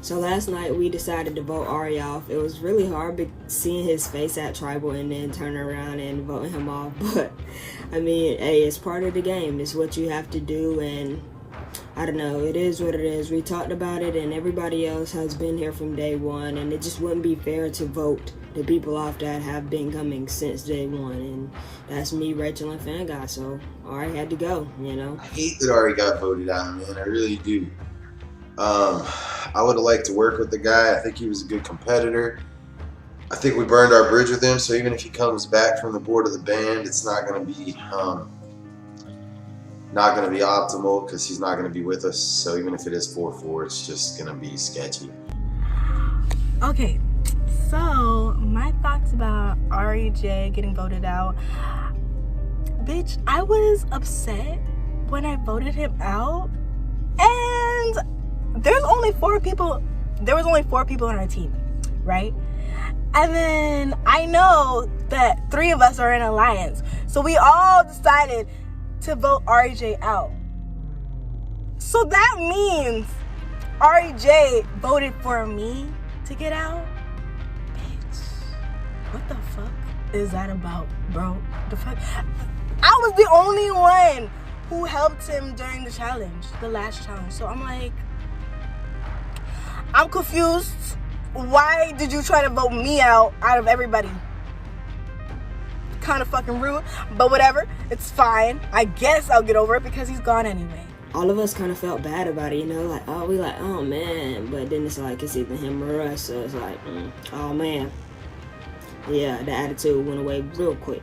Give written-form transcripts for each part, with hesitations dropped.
So last night we decided to vote Ari off. It was really hard seeing his face at Tribal and then turning around and voting him off. But, I mean, hey, it's part of the game. It's what you have to do, and I don't know. It is what it is. We talked about it, and everybody else has been here from day one, and it just wouldn't be fair to vote the people off that have been coming since day one. And that's me, Rachel, and Fan Guy. So Ari had to go, you know. I hate that Ari got voted out, man. I really do. I would have liked to work with the guy. I think he was a good competitor. I think we burned our bridge with him, so even if he comes back from the board of the band, it's not going to be optimal because he's not going to be with us. So even if it is 4-4, it's just going to be sketchy. Okay, so my thoughts about Ari J getting voted out. Bitch, I was upset when I voted him out, and there was only four people on our team, right? And then I know that 3 of us are in alliance, so we all decided to vote RJ out. So that means RJ voted for me to get out? Bitch, what the fuck is that about, bro? The fuck? I was the only one who helped him during the challenge, the last challenge. So I'm like, I'm confused. Why did you try to vote me out of everybody? Kind of fucking rude, but whatever. It's fine. I guess I'll get over it because he's gone anyway. All of us kind of felt bad about it, you know, like, oh man, but then it's like, it's either him or us, so it's like, oh man. Yeah, the attitude went away real quick.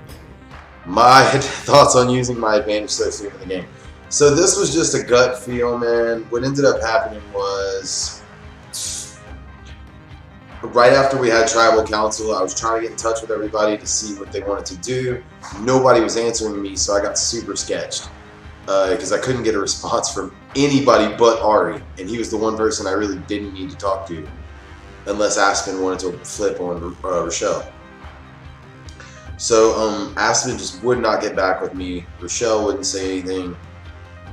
My thoughts on using my advantage so soon in the game. So this was just a gut feel, man. What ended up happening was, right after we had tribal council, I was trying to get in touch with everybody to see what they wanted to do. Nobody was answering me, so I got super sketched because I couldn't get a response from anybody but Ari, and he was the one person I really didn't need to talk to, unless Aspen wanted to flip on Rochelle. So Aspen just would not get back with me. Rochelle wouldn't say anything.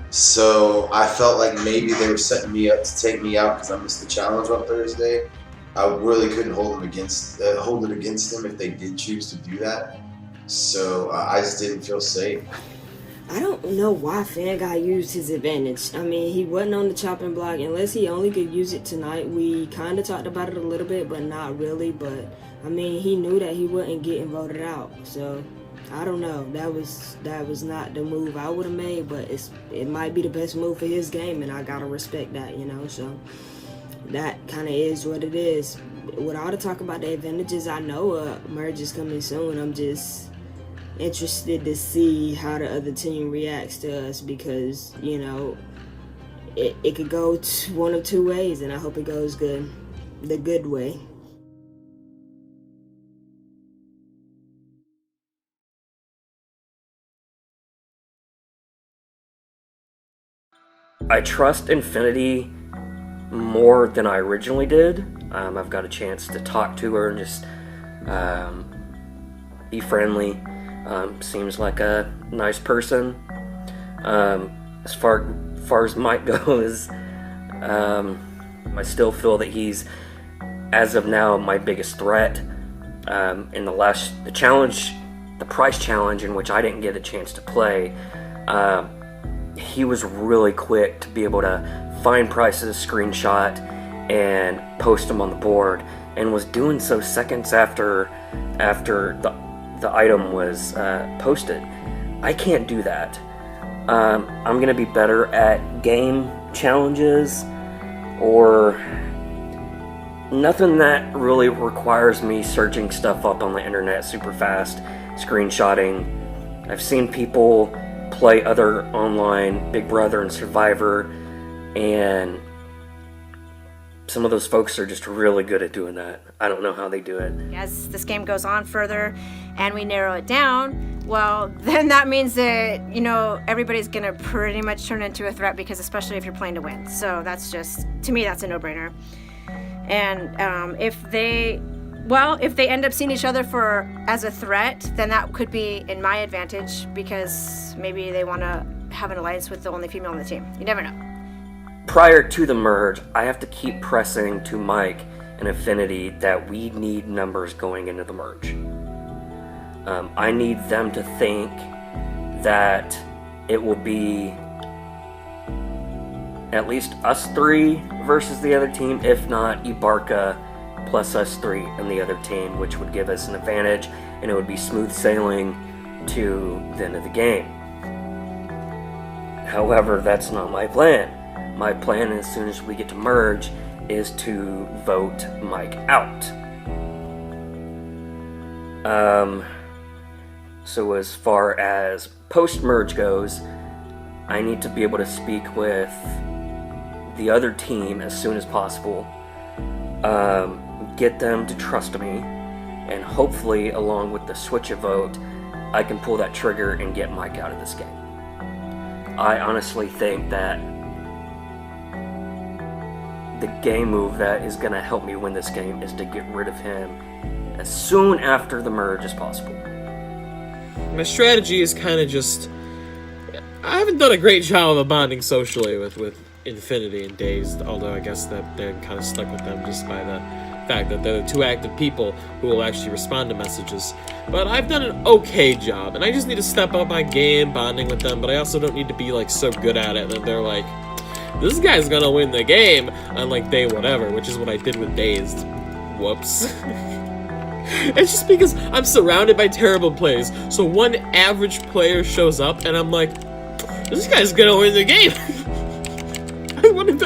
So I felt like maybe they were setting me up to take me out because I missed the challenge on Thursday. I really couldn't hold it against them if they did choose to do that. So I just didn't feel safe. I don't know why Fan Guy used his advantage. I mean, he wasn't on the chopping block unless he only could use it tonight. We kind of talked about it a little bit, but not really. But I mean, he knew that he wasn't getting voted out. So I don't know. That was not the move I would have made, but it might be the best move for his game, and I gotta respect that, you know. So that kind of is what it is. With all the talk about the advantages, I know merge is coming soon. I'm just interested to see how the other team reacts to us because, you know, it could go one of two ways, and I hope it goes the good way. I trust Infinity more than I originally did. I've got a chance to talk to her and just be friendly. Seems like a nice person. As far as Mike goes, I still feel that he's, as of now, my biggest threat. In the challenge, the price challenge, in which I didn't get a chance to play, he was really quick to be able to find prices, screenshot, and post them on the board, and was doing so seconds after the item was posted. I can't do that. I'm gonna be better at game challenges or nothing that really requires me searching stuff up on the internet super fast, screenshotting. I've seen people play other online Big Brother and Survivor, and some of those folks are just really good at doing that. I don't know how they do it. As this game goes on further and we narrow it down, well, then that means that, you know, everybody's gonna pretty much turn into a threat, because especially if you're playing to win. So that's just, to me, that's a no-brainer. And if they end up seeing each other as a threat, then that could be in my advantage, because maybe they want to have an alliance with the only female on the team. You never know. prior to the merge, I have to keep pressing to Mike and Infinity that we need numbers going into the merge. I need them to think that it will be at least us three versus the other team, if not Ibarca plus us three and the other team, which would give us an advantage, and it would be smooth sailing to the end of the game. However, that's not my plan. My plan, as soon as we get to merge, is to vote Mike out. So as far as post-merge goes, I need to be able to speak with the other team as soon as possible, get them to trust me, and hopefully, along with the switch a vote, I can pull that trigger and get Mike out of this game. I honestly think that the game move that is going to help me win this game is to get rid of him as soon after the merge as possible. My strategy is kind of just... I haven't done a great job of bonding socially with Infinity and Dazed, although I guess that they're kind of stuck with them just by the fact that they're the two active people who will actually respond to messages. But I've done an okay job, and I just need to step up my game bonding with them, but I also don't need to be like so good at it that they're like, this guy's gonna win the game on like day whatever, which is what I did with Dazed. Whoops. It's just because I'm surrounded by terrible plays, so one average player shows up and I'm like, this guy's gonna win the game. I wonder if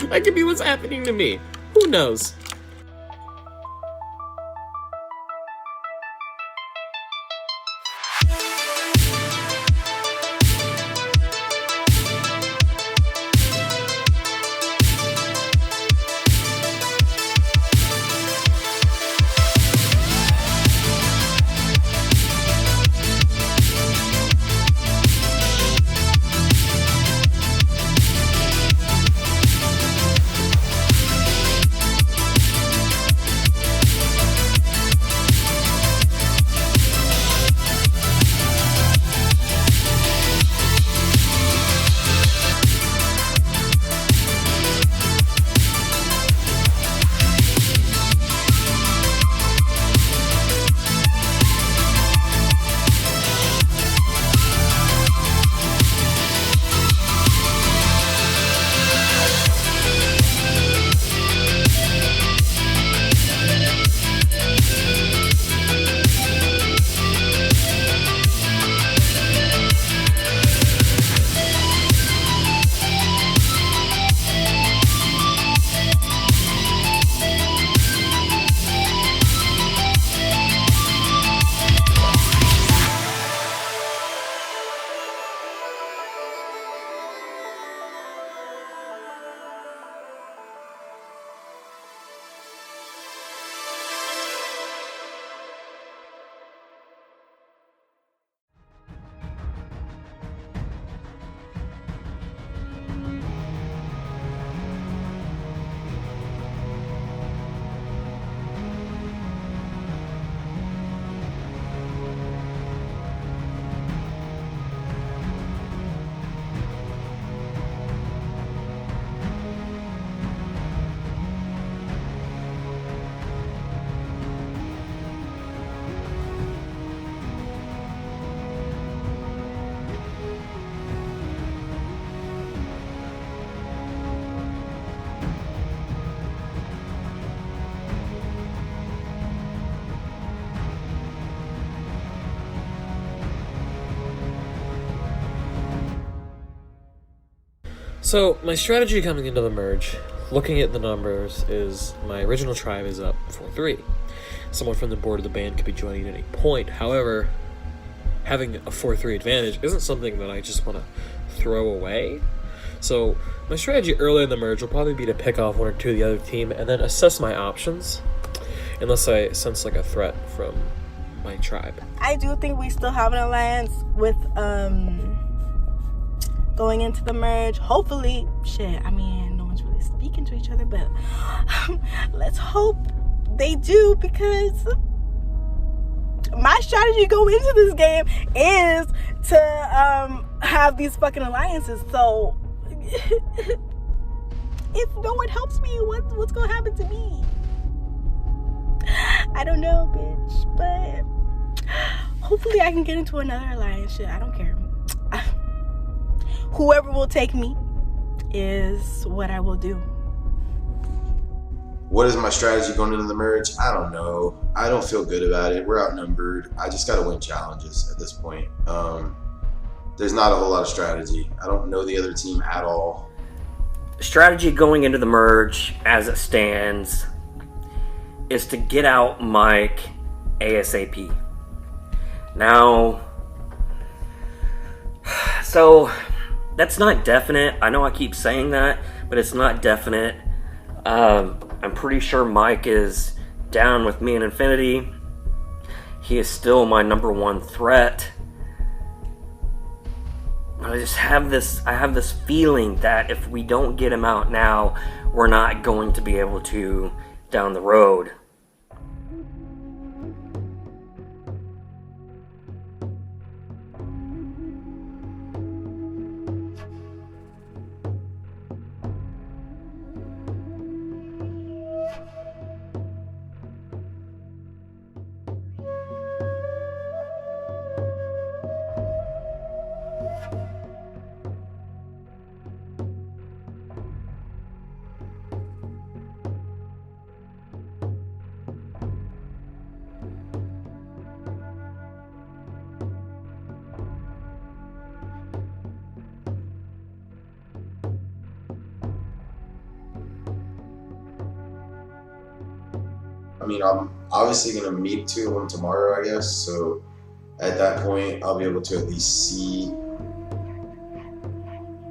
that could be what's happening to me. Who knows? So, my strategy coming into the merge, looking at the numbers, is my original tribe is up 4-3. Someone from the board of the band could be joining at any point. However, having a 4-3 advantage isn't something that I just want to throw away. So, my strategy early in the merge will probably be to pick off one or two of the other team and then assess my options, unless I sense like a threat from my tribe. I do think we still have an alliance with going into the merge. Hopefully, I mean, no one's really speaking to each other, but let's hope they do, because my strategy going into this game is to have these fucking alliances. So if no one helps me, what's gonna happen to me? I don't know, bitch, but hopefully I can get into another alliance. Shit, I don't care. Whoever will take me is what I will do. What is my strategy going into the merge? I don't know. I don't feel good about it. We're outnumbered. I just got to win challenges at this point. There's not a whole lot of strategy. I don't know the other team at all. Strategy going into the merge, as it stands, is to get out Mike ASAP. Now, so that's not definite. I know I keep saying that, but it's not definite. I'm pretty sure Mike is down with me and Infinity. He is still my number one threat. But I have this feeling that if we don't get him out now, we're not going to be able to down the road. I mean, I'm obviously going to meet two of them tomorrow, I guess. So at that point, I'll be able to at least see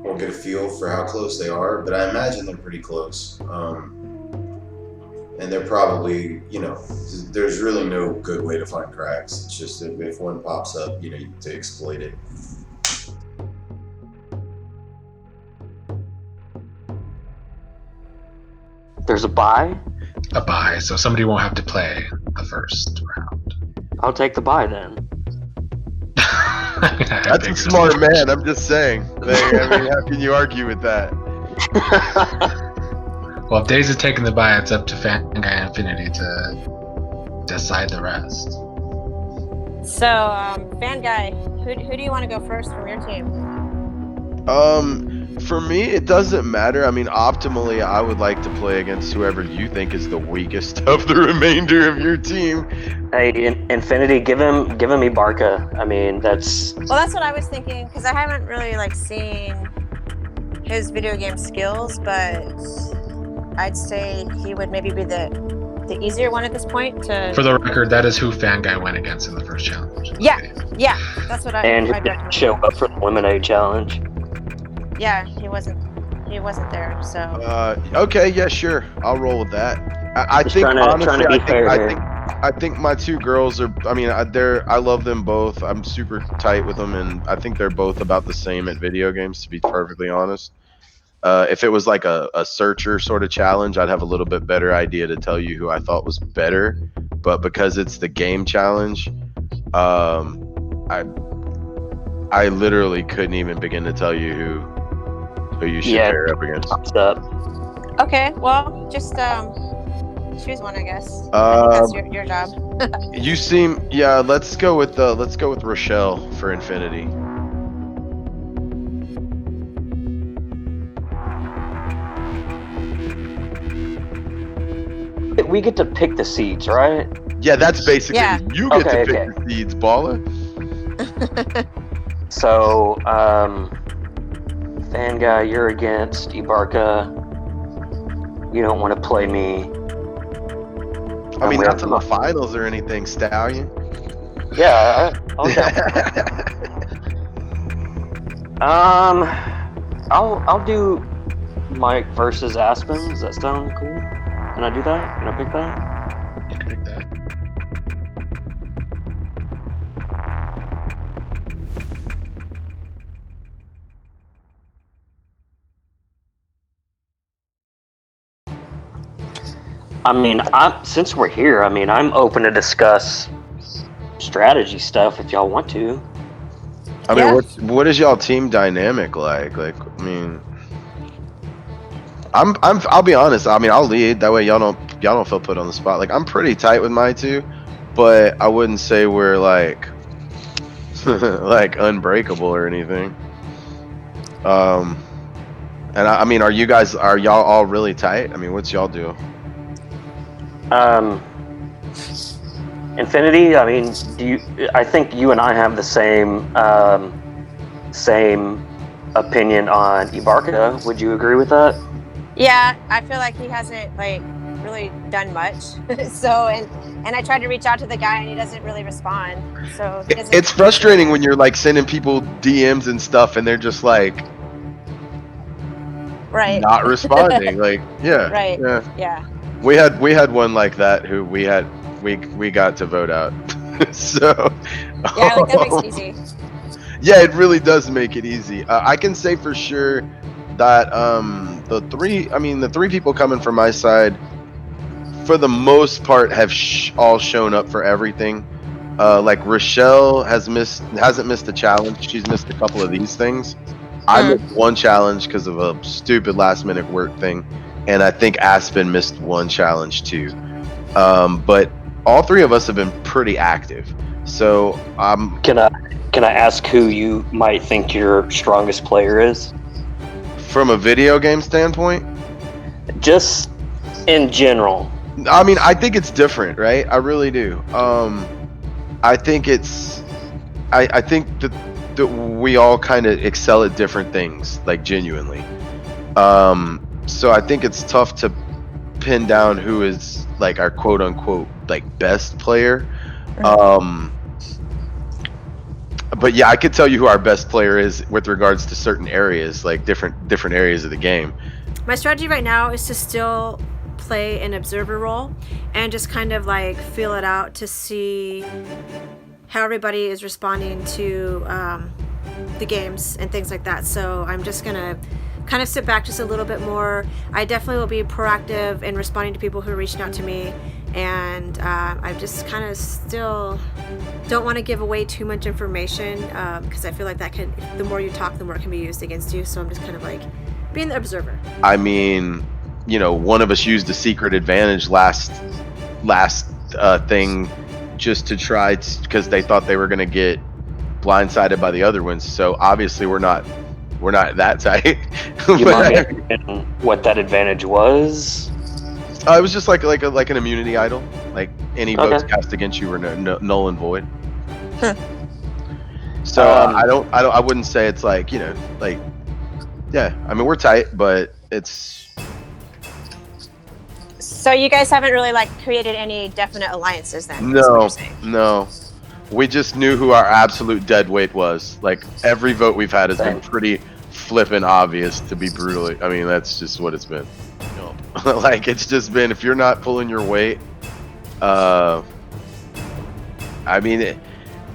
or get a feel for how close they are. But I imagine they're pretty close. And they're probably, there's really no good way to find cracks. It's just that if one pops up, you need to exploit it. There's a bye? A bye, so somebody won't have to play the first round. I'll take the bye then. That's a smart man, I'm just saying. How can you argue with that? Well, if Days is taking the bye, it's up to Fanguy Infinity to decide the rest. So, Fanguy, who do you want to go first from your team? For me, it doesn't matter. I mean, optimally, I would like to play against whoever you think is the weakest of the remainder of your team. Hey, Infinity, give him Ibarka. I mean, that's... Well, that's what I was thinking, because I haven't really, seen his video game skills, but I'd say he would maybe be the easier one at this point to... For the record, that is who Fanguy went against in the first challenge. Yeah, that's what And he didn't show up for the Lemonade Challenge. Yeah, he wasn't there, so... Okay, yeah, sure. I'll roll with that. I think, honestly, I think my two girls are, I love them both. I'm super tight with them, and I think they're both about the same at video games, to be perfectly honest. If it was like a searcher sort of challenge, I'd have a little bit better idea to tell you who I thought was better. But because it's the game challenge, I literally couldn't even begin to tell you who you should pair up against. Okay, well, just choose one, I guess. I think that's your job. You seem, let's go with Rochelle for Infinity. We get to pick the seeds, right? Yeah, that's basically you get to pick the seeds, baller. So, Fanguy, you're against Ibarka. You don't want to play me. I mean, not to the finals or anything, Stallion. Yeah, okay. I'll do Mike versus Aspen. Does that sound cool? Can I do that? Can I pick that? You can pick that. I mean, since we're here, I'm open to discuss strategy stuff if y'all want to. I mean, what is y'all team dynamic like? I'll be honest. I mean, I'll lead. That way y'all don't feel put on the spot. Like, I'm pretty tight with my two, but I wouldn't say we're like like unbreakable or anything. And I mean, are y'all all really tight? I mean, what's y'all do? Infinity. I mean, I think you and I have the same opinion on Ibarka. Would you agree with that? Yeah, I feel like he hasn't like really done much. So and I tried to reach out to the guy and he doesn't really respond. So he doesn't. It's frustrating when you're like sending people DMs and stuff and they're just like not responding. Like, yeah. Right. Yeah. We had one like that who we got to vote out. So yeah, like that makes it easy. Yeah, it really does make it easy. I can say for sure that the three people coming from my side, for the most part, have all shown up for everything. Like Rochelle hasn't missed a challenge. She's missed a couple of these things. I missed one challenge because of a stupid last minute work thing, and I think Aspen missed one challenge too. But all three of us have been pretty active. So Can I ask who you might think your strongest player is? From a video game standpoint? Just in general. I mean, I think it's different, right? I really do. I think I think that we all kind of excel at different things, like genuinely. So I think it's tough to pin down who is like our quote unquote like best player. But yeah, I could tell you who our best player is with regards to certain areas, like different areas of the game. My strategy right now is to still play an observer role and just kind of like feel it out to see how everybody is responding to the games and things like that. So I'm just gonna kind of sit back just a little bit more. I definitely will be proactive in responding to people who are reaching out to me, and I just kind of still don't want to give away too much information because I feel like the more you talk, the more it can be used against you. So I'm just kind of like being the observer. I mean, one of us used a secret advantage last thing just to try because they thought they were going to get blindsided by the other ones. So obviously we're not that tight. You mind what that advantage was? It was just like an immunity idol. Like any votes cast against you were null and void. So I wouldn't say it's like yeah. I mean, we're tight, but it's. So you guys haven't really like created any definite alliances then? No. We just knew who our absolute dead weight was. Like every vote we've had has been pretty flippin' obvious, to be brutally. I mean, that's just what it's been. Like it's just been, if you're not pulling your weight, I mean,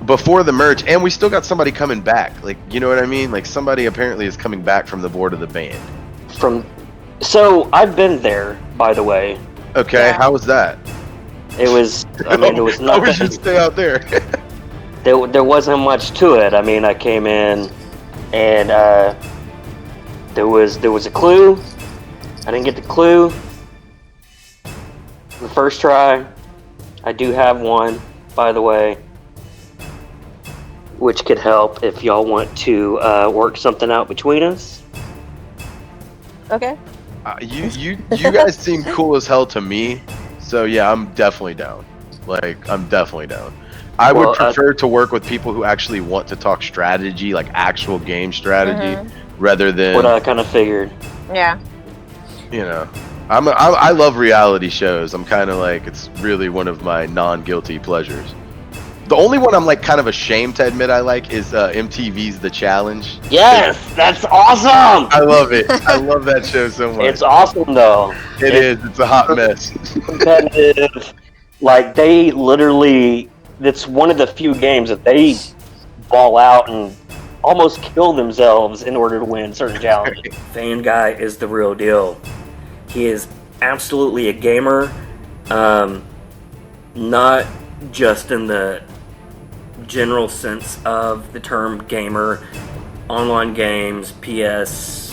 before the merge, and we still got somebody coming back. Like, you know what I mean? Like somebody apparently is coming back from the board of the band. So I've been there, by the way. Okay, yeah. How was that? It was. I mean, it was nothing. We should stay out there. There wasn't much to it. I mean, I came in, and there was a clue. I didn't get the clue the first try. I do have one, by the way, which could help if y'all want to work something out between us. Okay. You guys seem cool as hell to me, so yeah, I'm definitely down. Like, I'm definitely down. I would prefer to work with people who actually want to talk strategy, like actual game strategy, rather than what I kind of figured. Yeah. I love reality shows. I'm kind of like, it's really one of my non-guilty pleasures. The only one I'm like kind of ashamed to admit I like is MTV's The Challenge. Yes, that's awesome. I love it. I love that show so much. It's awesome though. It is. It's a hot mess. Competitive. Like they literally, it's one of the few games that they ball out and almost kill themselves in order to win certain challenges. Fan Guy is the real deal. He is absolutely a gamer, not just in the general sense of the term gamer, online games, PS,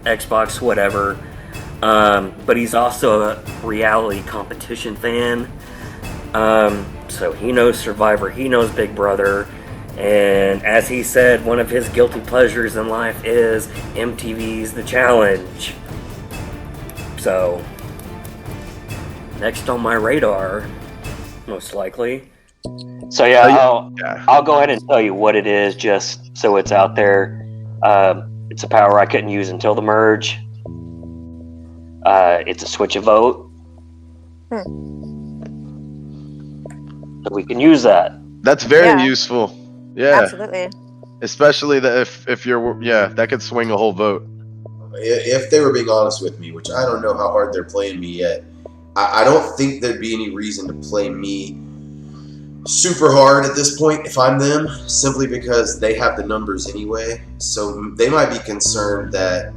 Xbox, whatever. But he's also a reality competition fan. So he knows Survivor, he knows Big Brother, and as he said, one of his guilty pleasures in life is MTV's The Challenge. So, next on my radar, most likely. So yeah, I'll go ahead and tell you what it is, just so it's out there. It's a power I couldn't use until the merge. It's a switch a vote. So we can use that. That's very useful. Yeah, Absolutely. especially that if you're that could swing a whole vote. If they were being honest with me, which I don't know how hard they're playing me yet, I don't think there'd be any reason to play me super hard at this point if I'm them, simply because they have the numbers anyway. So they might be concerned that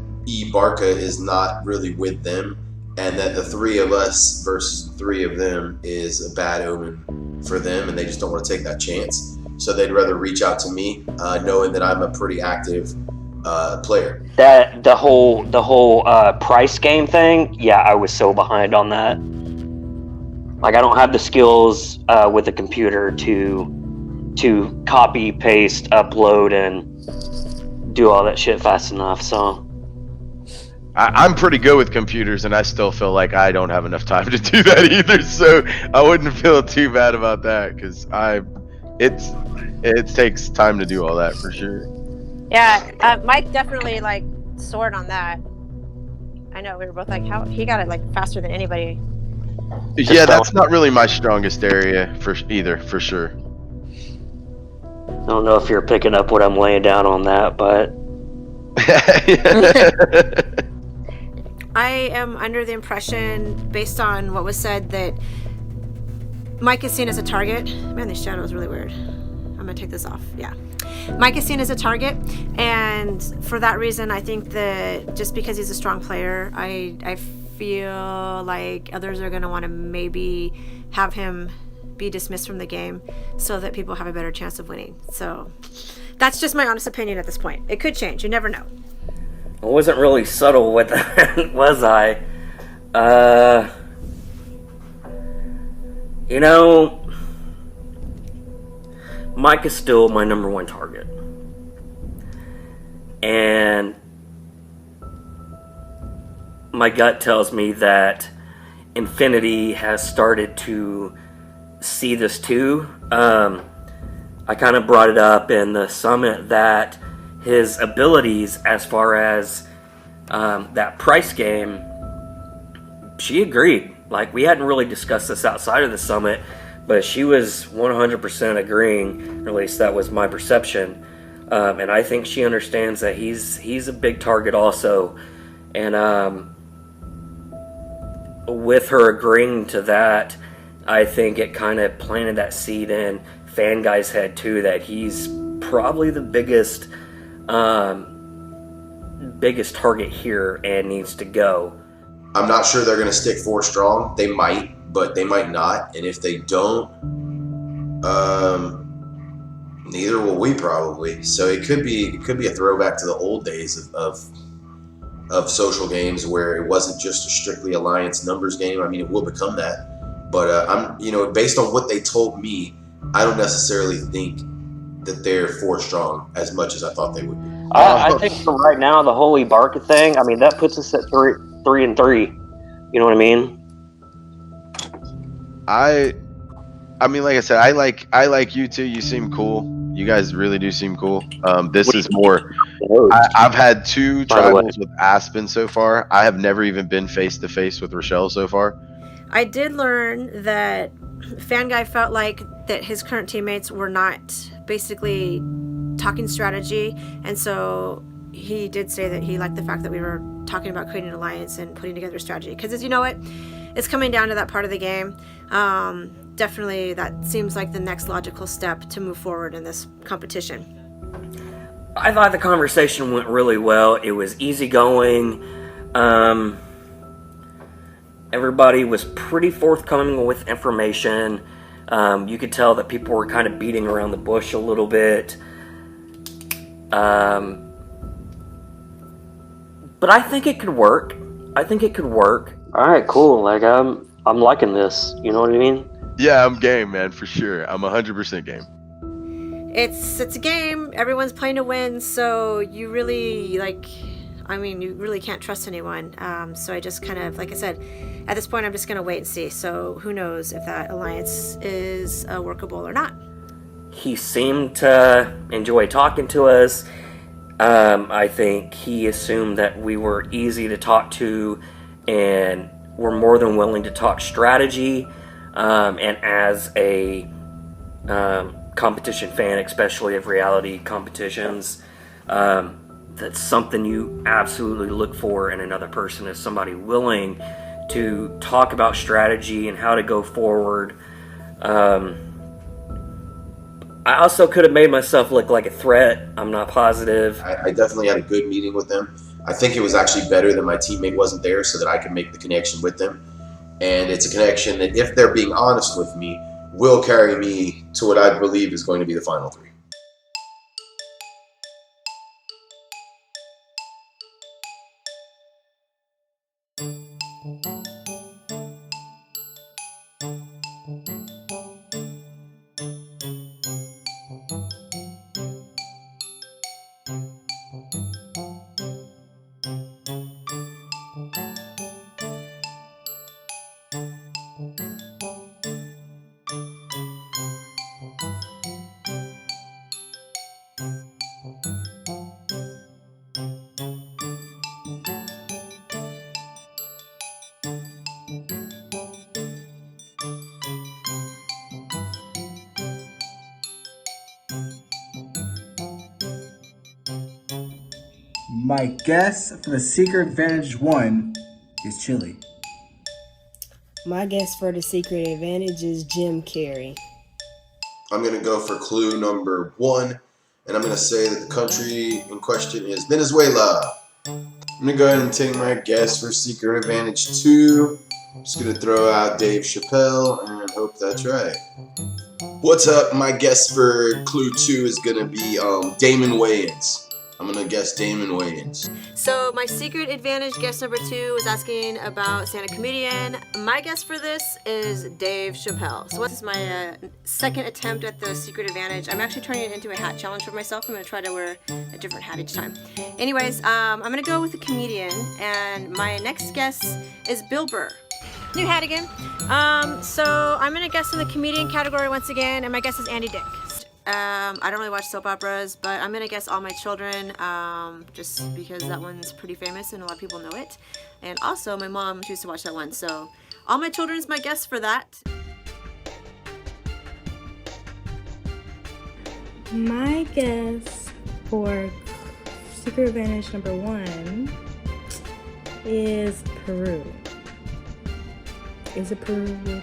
Barca is not really with them, and that the three of us versus the three of them is a bad omen for them, and they just don't want to take that chance. So they'd rather reach out to me, knowing that I'm a pretty active player. That the whole price game thing. Yeah, I was so behind on that. Like, I don't have the skills with a computer to copy, paste, upload, and do all that shit fast enough. So I'm pretty good with computers, and I still feel like I don't have enough time to do that either. So I wouldn't feel too bad about that, because it takes time to do all that for sure. Yeah, Mike definitely like soared on that. I know we were both like, how he got it like faster than anybody. Yeah, that's not really my strongest area for sure. I don't know if you're picking up what I'm laying down on that, but I am under the impression, based on what was said, that Mike is seen as a target. Man, this shadow is really weird. I'm gonna take this off. Yeah. Mike is seen as a target, and for that reason, I think that just because he's a strong player, I feel like others are gonna want to maybe have him be dismissed from the game so that people have a better chance of winning. So that's just my honest opinion at this point. It could change. You never know. I wasn't really subtle with that, was I? You know, Mike is still my number one target. And my gut tells me that Infinity has started to see this too. I kind of brought it up in the summit that his abilities as far as that price game, she agreed. Like, we hadn't really discussed this outside of the summit, but she was 100% agreeing, or at least that was my perception. And I think she understands that he's a big target also. And with her agreeing to that, I think it kind of planted that seed in Fan Guy's head too, that he's probably the biggest target here and needs to go. I'm not sure they're going to stick 4 strong. They might, but they might not. And if they don't, neither will we probably. So it could be a throwback to the old days of social games where it wasn't just a strictly alliance numbers game. I mean, it will become that. But I'm, based on what they told me, I don't necessarily think that they're 4 strong as much as I thought they would be. I think for right now, the Holy Barca thing, I mean, that puts us at 3-3. You know what I mean? I mean, like I said, I like you two. You seem cool. You guys really do seem cool. This is more. I've had 2 tribals with Aspen so far. I have never even been face to face with Rochelle so far. I did learn that Fan Guy felt like that his current teammates were not basically talking strategy, and so he did say that he liked the fact that we were talking about creating an alliance and putting together a strategy, because as you know, it's coming down to that part of the game. Definitely that seems like the next logical step to move forward in this competition. I thought the conversation went really well. It was easygoing. Everybody was pretty forthcoming with information. You could tell that people were kind of beating around the bush a little bit. but I think it could work. I think it could work. All right, cool. Like I'm liking this. You know what I mean? Yeah, I'm game, man, for sure. I'm 100% game. It's a game. Everyone's playing to win, so you really you really can't trust anyone. So I just kind of, like I said, at this point, I'm just gonna wait and see. So who knows if that alliance is workable or not. He seemed to enjoy talking to us. I think he assumed that we were easy to talk to and were more than willing to talk strategy. And as a competition fan, especially of reality competitions, that's something you absolutely look for in another person, is somebody willing to talk about strategy and how to go forward. I also could have made myself look like a threat. I'm not positive. I definitely had a good meeting with them. I think it was actually better that my teammate wasn't there so that I could make the connection with them. And it's a connection that, if they're being honest with me, will carry me to what I believe is going to be the final 3. My guess for the Secret Advantage 1 is Chili. My guess for the Secret Advantage is Jim Carrey. I'm going to go for clue number 1, and I'm going to say that the country in question is Venezuela. I'm going to go ahead and take my guess for Secret Advantage 2. I'm just going to throw out Dave Chappelle and hope that's right. What's up? My guess for clue 2 is going to be Damon Wayans. I'm going to guess Damon Wayans. So my Secret Advantage guess number 2 was asking about stand-up comedian. My guess for this is Dave Chappelle. So this is my second attempt at the Secret Advantage. I'm actually turning it into a hat challenge for myself. I'm going to try to wear a different hat each time. Anyways, I'm going to go with a comedian, and my next guess is Bill Burr. New hat again. So I'm going to guess in the comedian category once again, and my guess is Andy Dick. I don't really watch soap operas, but I'm gonna guess All My Children, just because that one's pretty famous and a lot of people know it. And also, my mom used to watch that one, so All My Children is my guess for that. My guess for Secret Advantage number 1 is Peru. Is it Peru?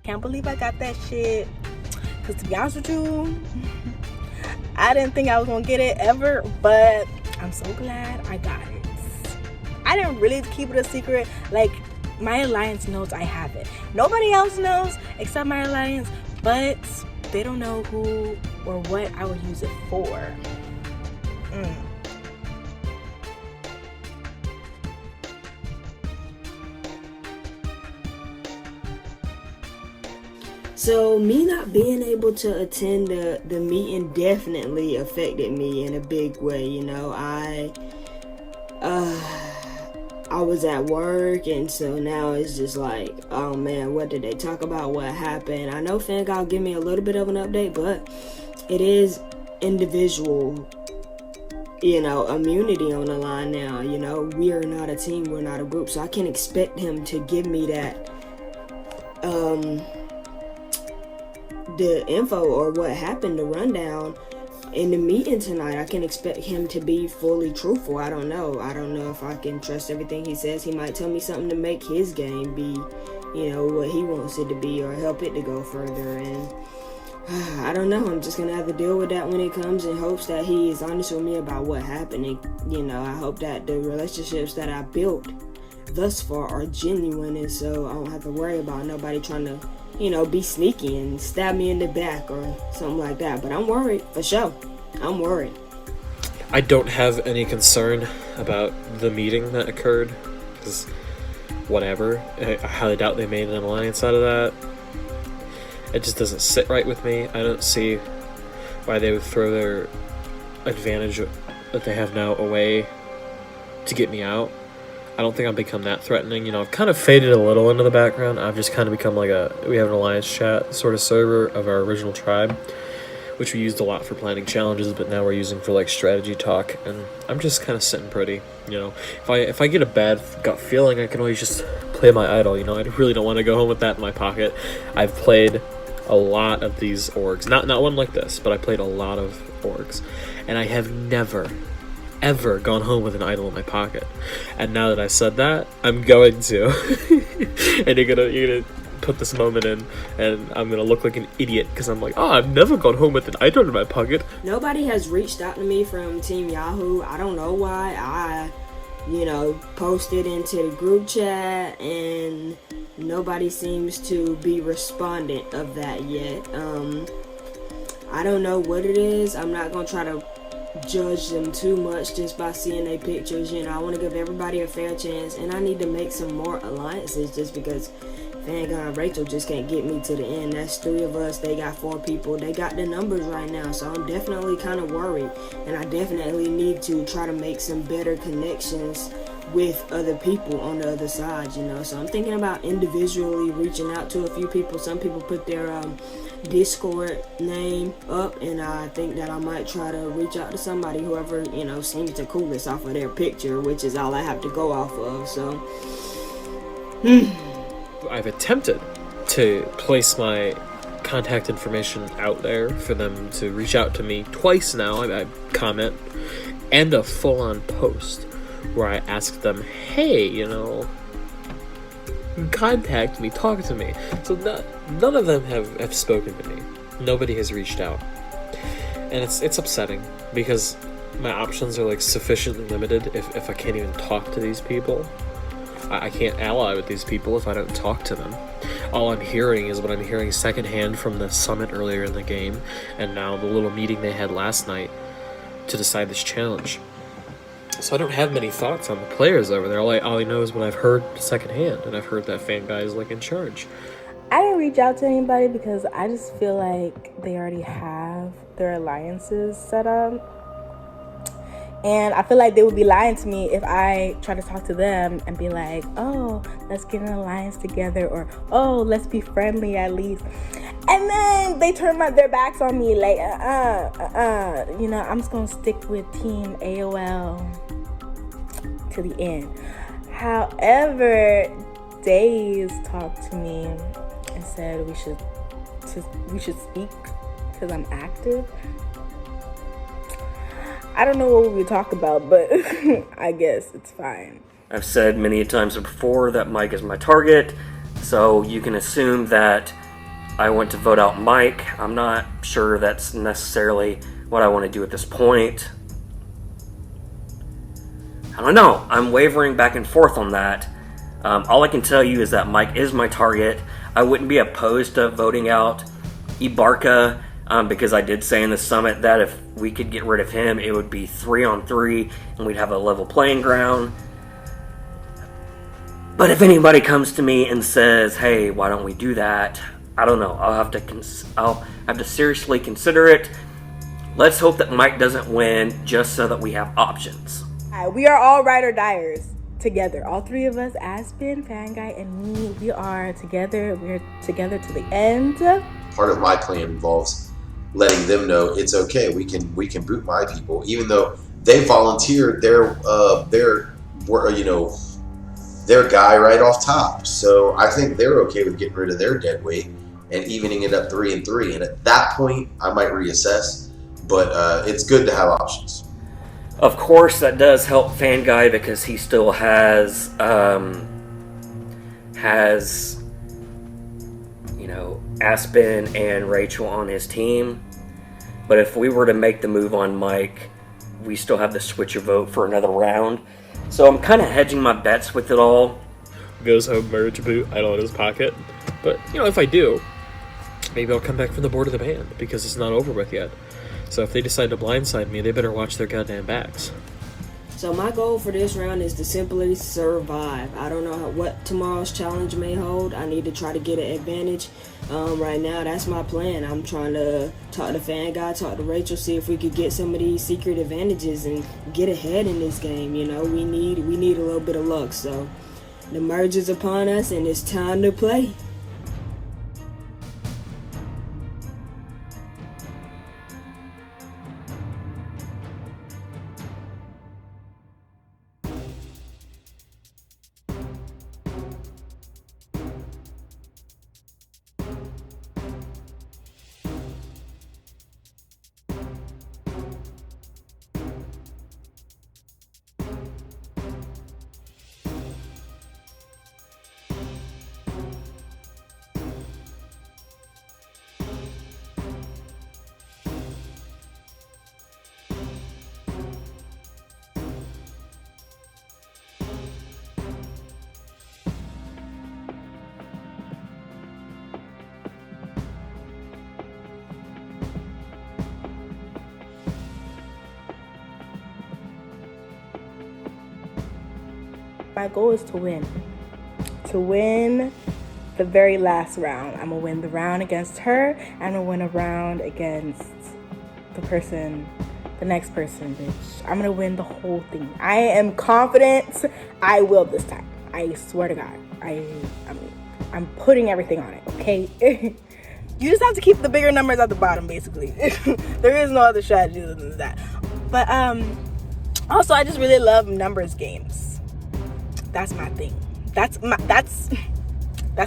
Can't believe I got that shit. Cause to be honest with you, I didn't think I was gonna get it ever, but I'm so glad I got it. I didn't really keep it a secret. Like, my alliance knows I have it. Nobody else knows except my alliance, but they don't know who or what I would use it for. So me not being able to attend the meeting definitely affected me in a big way. You know, I was at work, and so now it's just like, oh man, what did they talk about? What happened? I know Fangirl give me a little bit of an update, but it is individual, you know, immunity on the line now. You know, we are not a team, we're not a group, so I can't expect him to give me that the info or what happened, the rundown in the meeting tonight. I can expect him to be fully truthful. I don't know if I can trust everything he says. He might tell me something to make his game be, you know, what he wants it to be, or help it to go further. And I don't know. I'm just gonna have to deal with that when it comes, in hopes that he is honest with me about what happened. And, you know, I hope that the relationships that I built thus far are genuine, and so I don't have to worry about nobody trying to, you know, be sneaky and stab me in the back or something like that. But I'm worried, for sure. I'm worried. I don't have any concern about the meeting that occurred, because whatever. I highly doubt they made an alliance out of that. It just doesn't sit right with me. I don't see why they would throw their advantage that they have now away to get me out. I don't think I've become that threatening. You know, I've kind of faded a little into the background. I've just kind of become like we have an alliance chat sort of server of our original tribe, which we used a lot for planning challenges, but now we're using for like strategy talk, and I'm just kind of sitting pretty. You know, if I get a bad gut feeling, I can always just play my idol. You know, I really don't want to go home with that in my pocket. I've played a lot of these orgs, not one like this, but I played a lot of orgs, and I have never ever gone home with an idol in my pocket. And now that I said that, I'm going to. And you're gonna put this moment in, and I'm gonna look like an idiot because I'm like, oh, I've never gone home with an idol in my pocket. Nobody has reached out to me from Team Yahoo. I don't know why. I, you know, posted into the group chat, and nobody seems to be respondent of that yet. I don't know what it is. I'm not gonna try to judge them too much just by seeing their pictures. You know, I want to give everybody a fair chance, and I need to make some more alliances just because Vanguard and Rachel just can't get me to the end. That's 3 of us. They got 4 people. They got the numbers right now, so I'm definitely kind of worried, and I definitely need to try to make some better connections with other people on the other side, you know. So I'm thinking about individually reaching out to a few people. Some people put their Discord name up, and I think that I might try to reach out to somebody, whoever, you know, seems the coolest off of their picture, which is all I have to go off of. So I've attempted to place my contact information out there for them to reach out to me twice now. I comment and a full-on post where I asked them, hey, you know, contact me, talk to me. So none of them have spoken to me. Nobody has reached out. And it's upsetting because my options are like sufficiently limited if I can't even talk to these people. I can't ally with these people if I don't talk to them. All I'm hearing is what I'm hearing secondhand from the summit earlier in the game, and now the little meeting they had last night to decide this challenge. So I don't have many thoughts on the players over there. All I know is what I've heard secondhand, and I've heard that Fan Guy is like in charge. I didn't reach out to anybody because I just feel like they already have their alliances set up. And I feel like they would be lying to me if I try to talk to them and be like, oh, let's get an alliance together, or oh, let's be friendly at least. And then they turn their backs on me like, you know, I'm just gonna stick with Team AOL to the end. However, Days talked to me and said we should speak because I'm active. I don't know what we talk about, but I guess it's fine. I've said many times before that Mike is my target, so you can assume that I want to vote out Mike. I'm not sure that's necessarily what I want to do at this point. I don't know. I'm wavering back and forth on that. All I can tell you is that Mike is my target. I wouldn't be opposed to voting out Ibarka, because I did say in the summit that if we could get rid of him, it would be 3-on-3 and we'd have a level playing ground. But if anybody comes to me and says, hey, why don't we do that? I don't know. I'll have to seriously consider it. Let's hope that Mike doesn't win just so that we have options. We are all ride or diers together. All 3 of us, Aspen, Fan Guy, and me, we are together. We're together to the end. Part of my plan involves letting them know it's okay. We can boot my people, even though they volunteered their guy right off top. So I think they're okay with getting rid of their dead weight and evening it up 3-3. And at that point, I might reassess. But it's good to have options. Of course, that does help Fan Guy because he still has Aspen and Rachel on his team. But if we were to make the move on Mike, we still have to switch your vote for another round. So I'm kind of hedging my bets with it all. Goes home, merge boot, idle in his pocket. But, if I do, maybe I'll come back from the board of the band, because it's not over with yet. So if they decide to blindside me, they better watch their goddamn backs. So my goal for this round is to simply survive. I don't know what tomorrow's challenge may hold. I need to try to get an advantage. Right now, that's my plan. I'm trying to talk to Fan Guy, talk to Rachel, see if we could get some of these secret advantages and get ahead in this game. We need a little bit of luck. So the merge is upon us, and it's time to play. My goal is to win. To win the very last round. I'm gonna win the round against her, and I'm gonna win a round against the next person, bitch. I'm gonna win the whole thing. I am confident I will this time. I swear to God. I'm putting everything on it, okay? You just have to keep the bigger numbers at the bottom, basically. There is no other strategy other than that. But also, I just really love numbers games. That's my thing. That's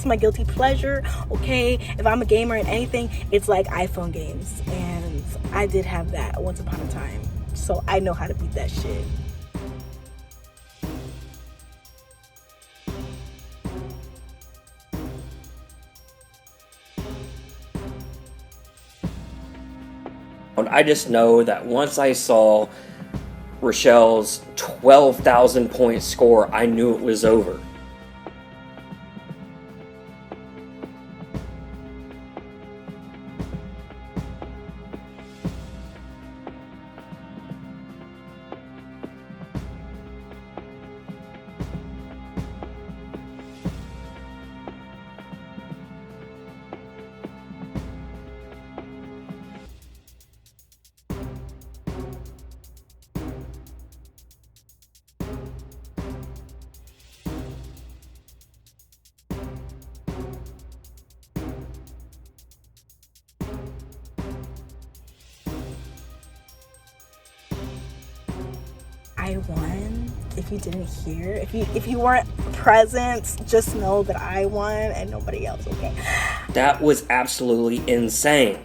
my guilty pleasure, okay? If I'm a gamer in anything, it's like iPhone games. And I did have that once upon a time. So I know how to beat that shit. I just know that once I saw Rochelle's 12,000 point score, I knew it was over. I won. If you didn't hear, if you weren't present, just know that I won and nobody else, okay? That was absolutely insane.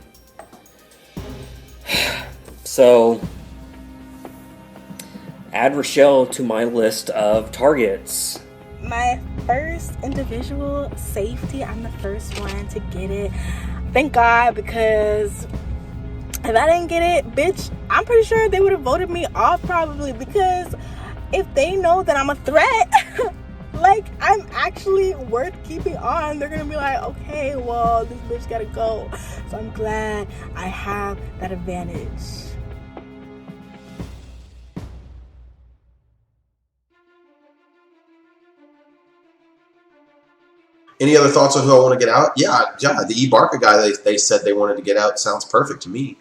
So, add Rochelle to my list of targets. My first individual safety, I'm the first one to get it. Thank God, because if I didn't get it, bitch, I'm pretty sure they would have voted me off probably, because if they know that I'm a threat, like I'm actually worth keeping on, they're gonna be like, okay, well, this bitch gotta go. So I'm glad I have that advantage. Any other thoughts on who I want to get out? Yeah, the E-Barca guy they said they wanted to get out sounds perfect to me.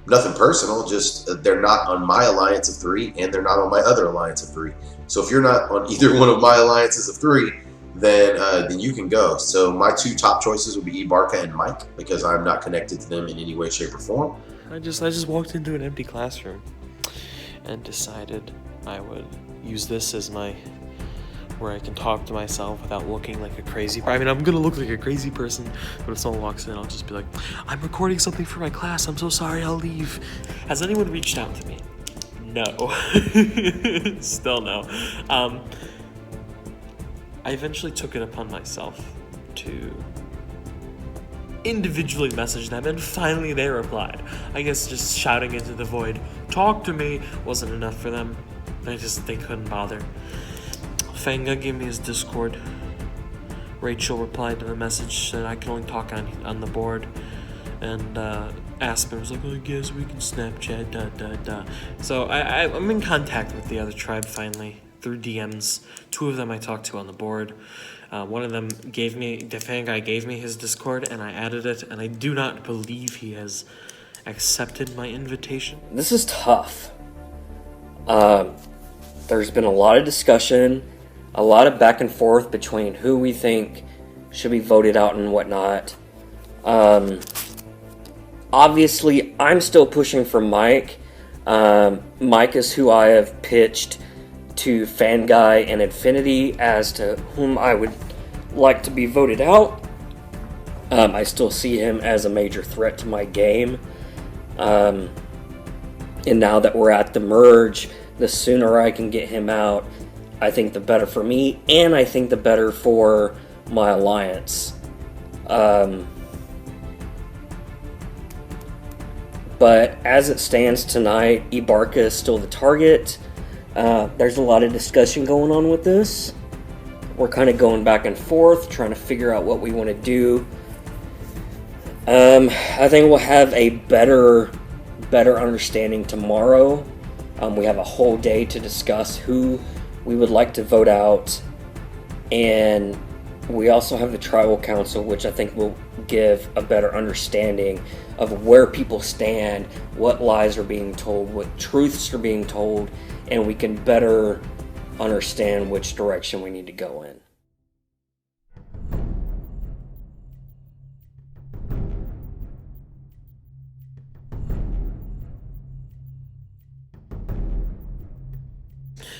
Nothing personal, just they're not on my alliance of 3 and they're not on my other alliance of 3. So if you're not on either one of my alliances of 3, then you can go. So my 2 top choices would be E-Barca and Mike, because I'm not connected to them in any way, shape, or form. I just walked into an empty classroom and decided I would use this as my where I can talk to myself without looking like a crazy. I mean, I'm gonna look like a crazy person, but if someone walks in, I'll just be like, I'm recording something for my class, I'm so sorry, I'll leave. Has anyone reached out to me? No. Still no. I eventually took it upon myself to to individually message them, and finally they replied. I guess just shouting into the void, "Talk to me," wasn't enough for them. They couldn't bother. Fanga gave me his Discord. Rachel replied to the message, said I can only talk on the board. And Aspen was like, "Oh, I guess we can Snapchat, . So I'm in contact with the other tribe finally through DMs. 2 of them I talked to on the board. One of them the fan guy gave me his Discord, and I added it, and I do not believe he has accepted my invitation. This is tough. There's been a lot of discussion, a lot of back and forth between who we think should be voted out and whatnot. Obviously, I'm still pushing for Mike. Mike is who I have pitched to Fanguy and Infinity as to whom I would like to be voted out. I still see him as a major threat to my game. And now that we're at the merge, the sooner I can get him out, I think the better for me, and I think the better for my alliance. But as it stands tonight, Ibarka is still the target. There's a lot of discussion going on with this. We're kind of going back and forth, trying to figure out what we want to do. I think we'll have a better understanding tomorrow. We have a whole day to discuss who we would like to vote out. And we also have the tribal council, which I think will give a better understanding of where people stand, what lies are being told, what truths are being told, and we can better understand which direction we need to go in.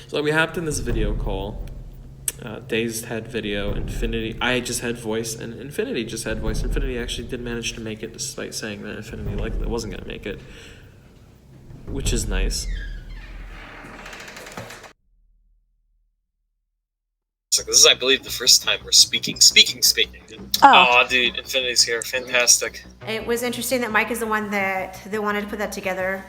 So we hopped in this video call. Dazed had video, Infinity, I just had voice, and Infinity just had voice. Infinity actually did manage to make it, despite saying that Infinity likely wasn't going to make it, which is nice. This is, I believe, the first time we're speaking. Oh, Dude, Infinity's here. Fantastic. it was interesting that Mike is the one that they wanted to put that together.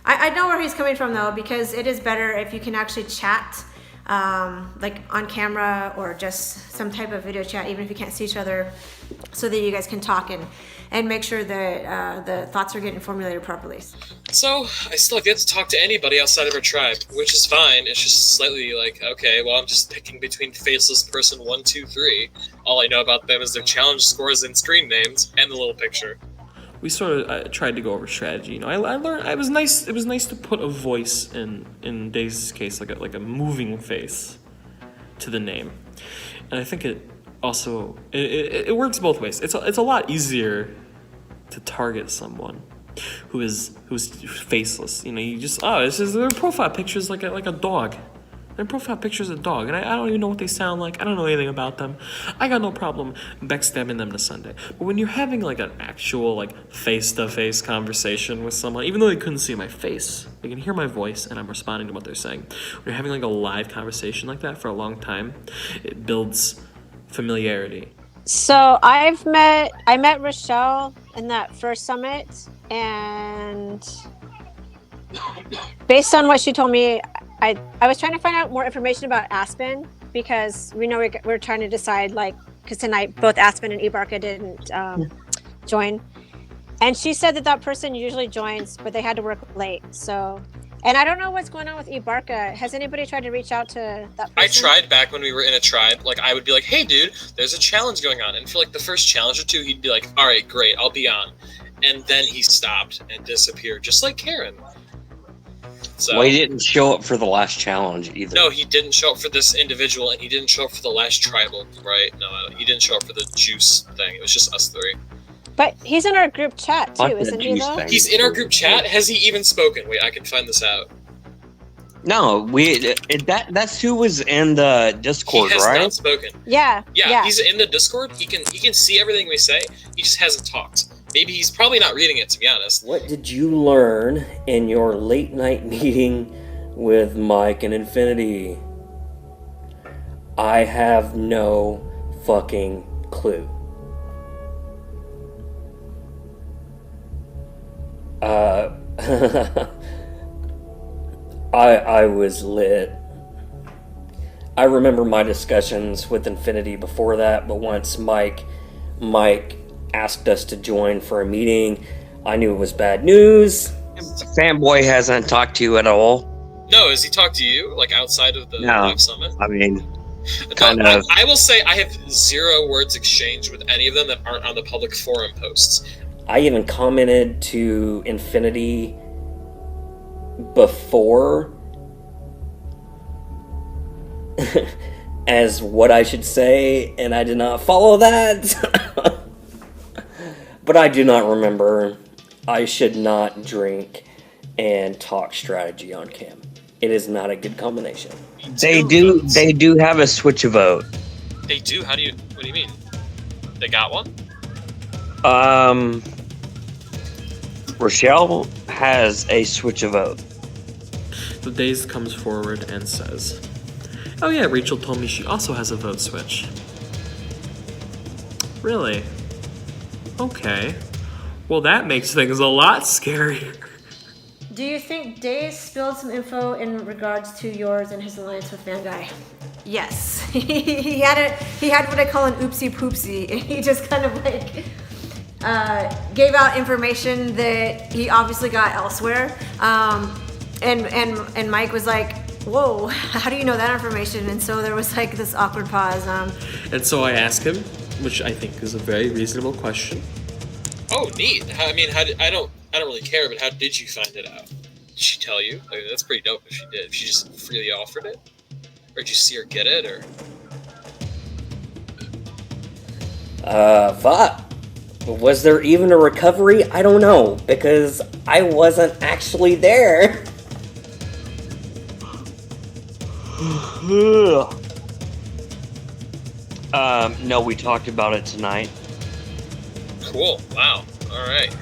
I know where he's coming from though, because it is better if you can actually chat, like on camera or just some type of video chat, even if you can't see each other, so that you guys can talk and make sure that the thoughts are getting formulated properly. So, I still get to talk to anybody outside of our tribe, which is fine. It's just slightly like, okay, well, I'm just picking between faceless person 1, 2, 3. All I know about them is their challenge scores and screen names and the little picture. We sort of tried to go over strategy. You know, I learned it was nice to put a voice in Daze's case, like a moving face to the name, and I think it also it works both ways. It's a lot easier to target someone who's faceless. You know, you just their profile picture is like a dog. Their profile picture is a dog, and I don't even know what they sound like. I don't know anything about them. I got no problem backstabbing them to Sunday. But when you're having like an actual like face-to-face conversation with someone, even though they couldn't see my face, they can hear my voice and I'm responding to what they're saying. When you're having like a live conversation like that for a long time, it builds familiarity. So I met Rochelle in that first summit, and based on what she told me, I was trying to find out more information about Aspen, because we know we're trying to decide, like, because tonight both Aspen and Ibarka didn't join, and she said that person usually joins, but they had to work late. So, and I don't know what's going on with Ibarka. Has anybody tried to reach out to that person? I tried back when we were in a tribe. Like, I would be like, hey, dude, there's a challenge going on. And for like the first challenge or two, he'd be like, all right, great, I'll be on. And then he stopped and disappeared, just like Karen. So, well, he didn't show up for the last challenge either. No, he didn't show up for this individual, and he didn't show up for the last tribal, right? No, he didn't show up for the juice thing. It was just us 3. But he's in our group chat too, isn't he? Though he's in our group chat. Has he even spoken? Wait, I can find this out. No, that's who was in the Discord, he has right? Not spoken. Yeah. He's in the Discord. He can see everything we say. He just hasn't talked. Maybe he's probably not reading it, to be honest. What did you learn in your late night meeting with Mike and Infinity? I have no fucking clue. I was lit. I remember my discussions with Infinity before that, but once Mike asked us to join for a meeting, I knew it was bad news. Fanboy hasn't talked to you at all. No, has he talked to you, like outside of the live summit? I mean, I will say I have 0 words exchanged with any of them that aren't on the public forum posts. I even commented to Infinity before as what I should say, and I did not follow that. But I do not remember. I should not drink and talk strategy on cam. It is not a good combination. They do have a switch a vote. They do? What do you mean? They got one? Rochelle has a switch a vote. So Days comes forward and says, "Oh yeah, Rachel told me she also has a vote switch." Really? Okay. Well, that makes things a lot scarier. Do you think Days spilled some info in regards to yours and his alliance with Fanguy? Yes. he had what I call an oopsie poopsie, and he just kind of like gave out information that he obviously got elsewhere. And Mike was like, "Whoa, how do you know that information?" And so there was like this awkward pause. And so I asked him, which I think is a very reasonable question. Oh, neat. I don't really care, but how did you find it out? Did she tell you? I mean, that's pretty dope if she did. If she just freely offered it? Or did you see her get it, or? Fuck. Was there even a recovery? I don't know, because I wasn't actually there. No, we talked about it tonight. Cool. Wow. All right.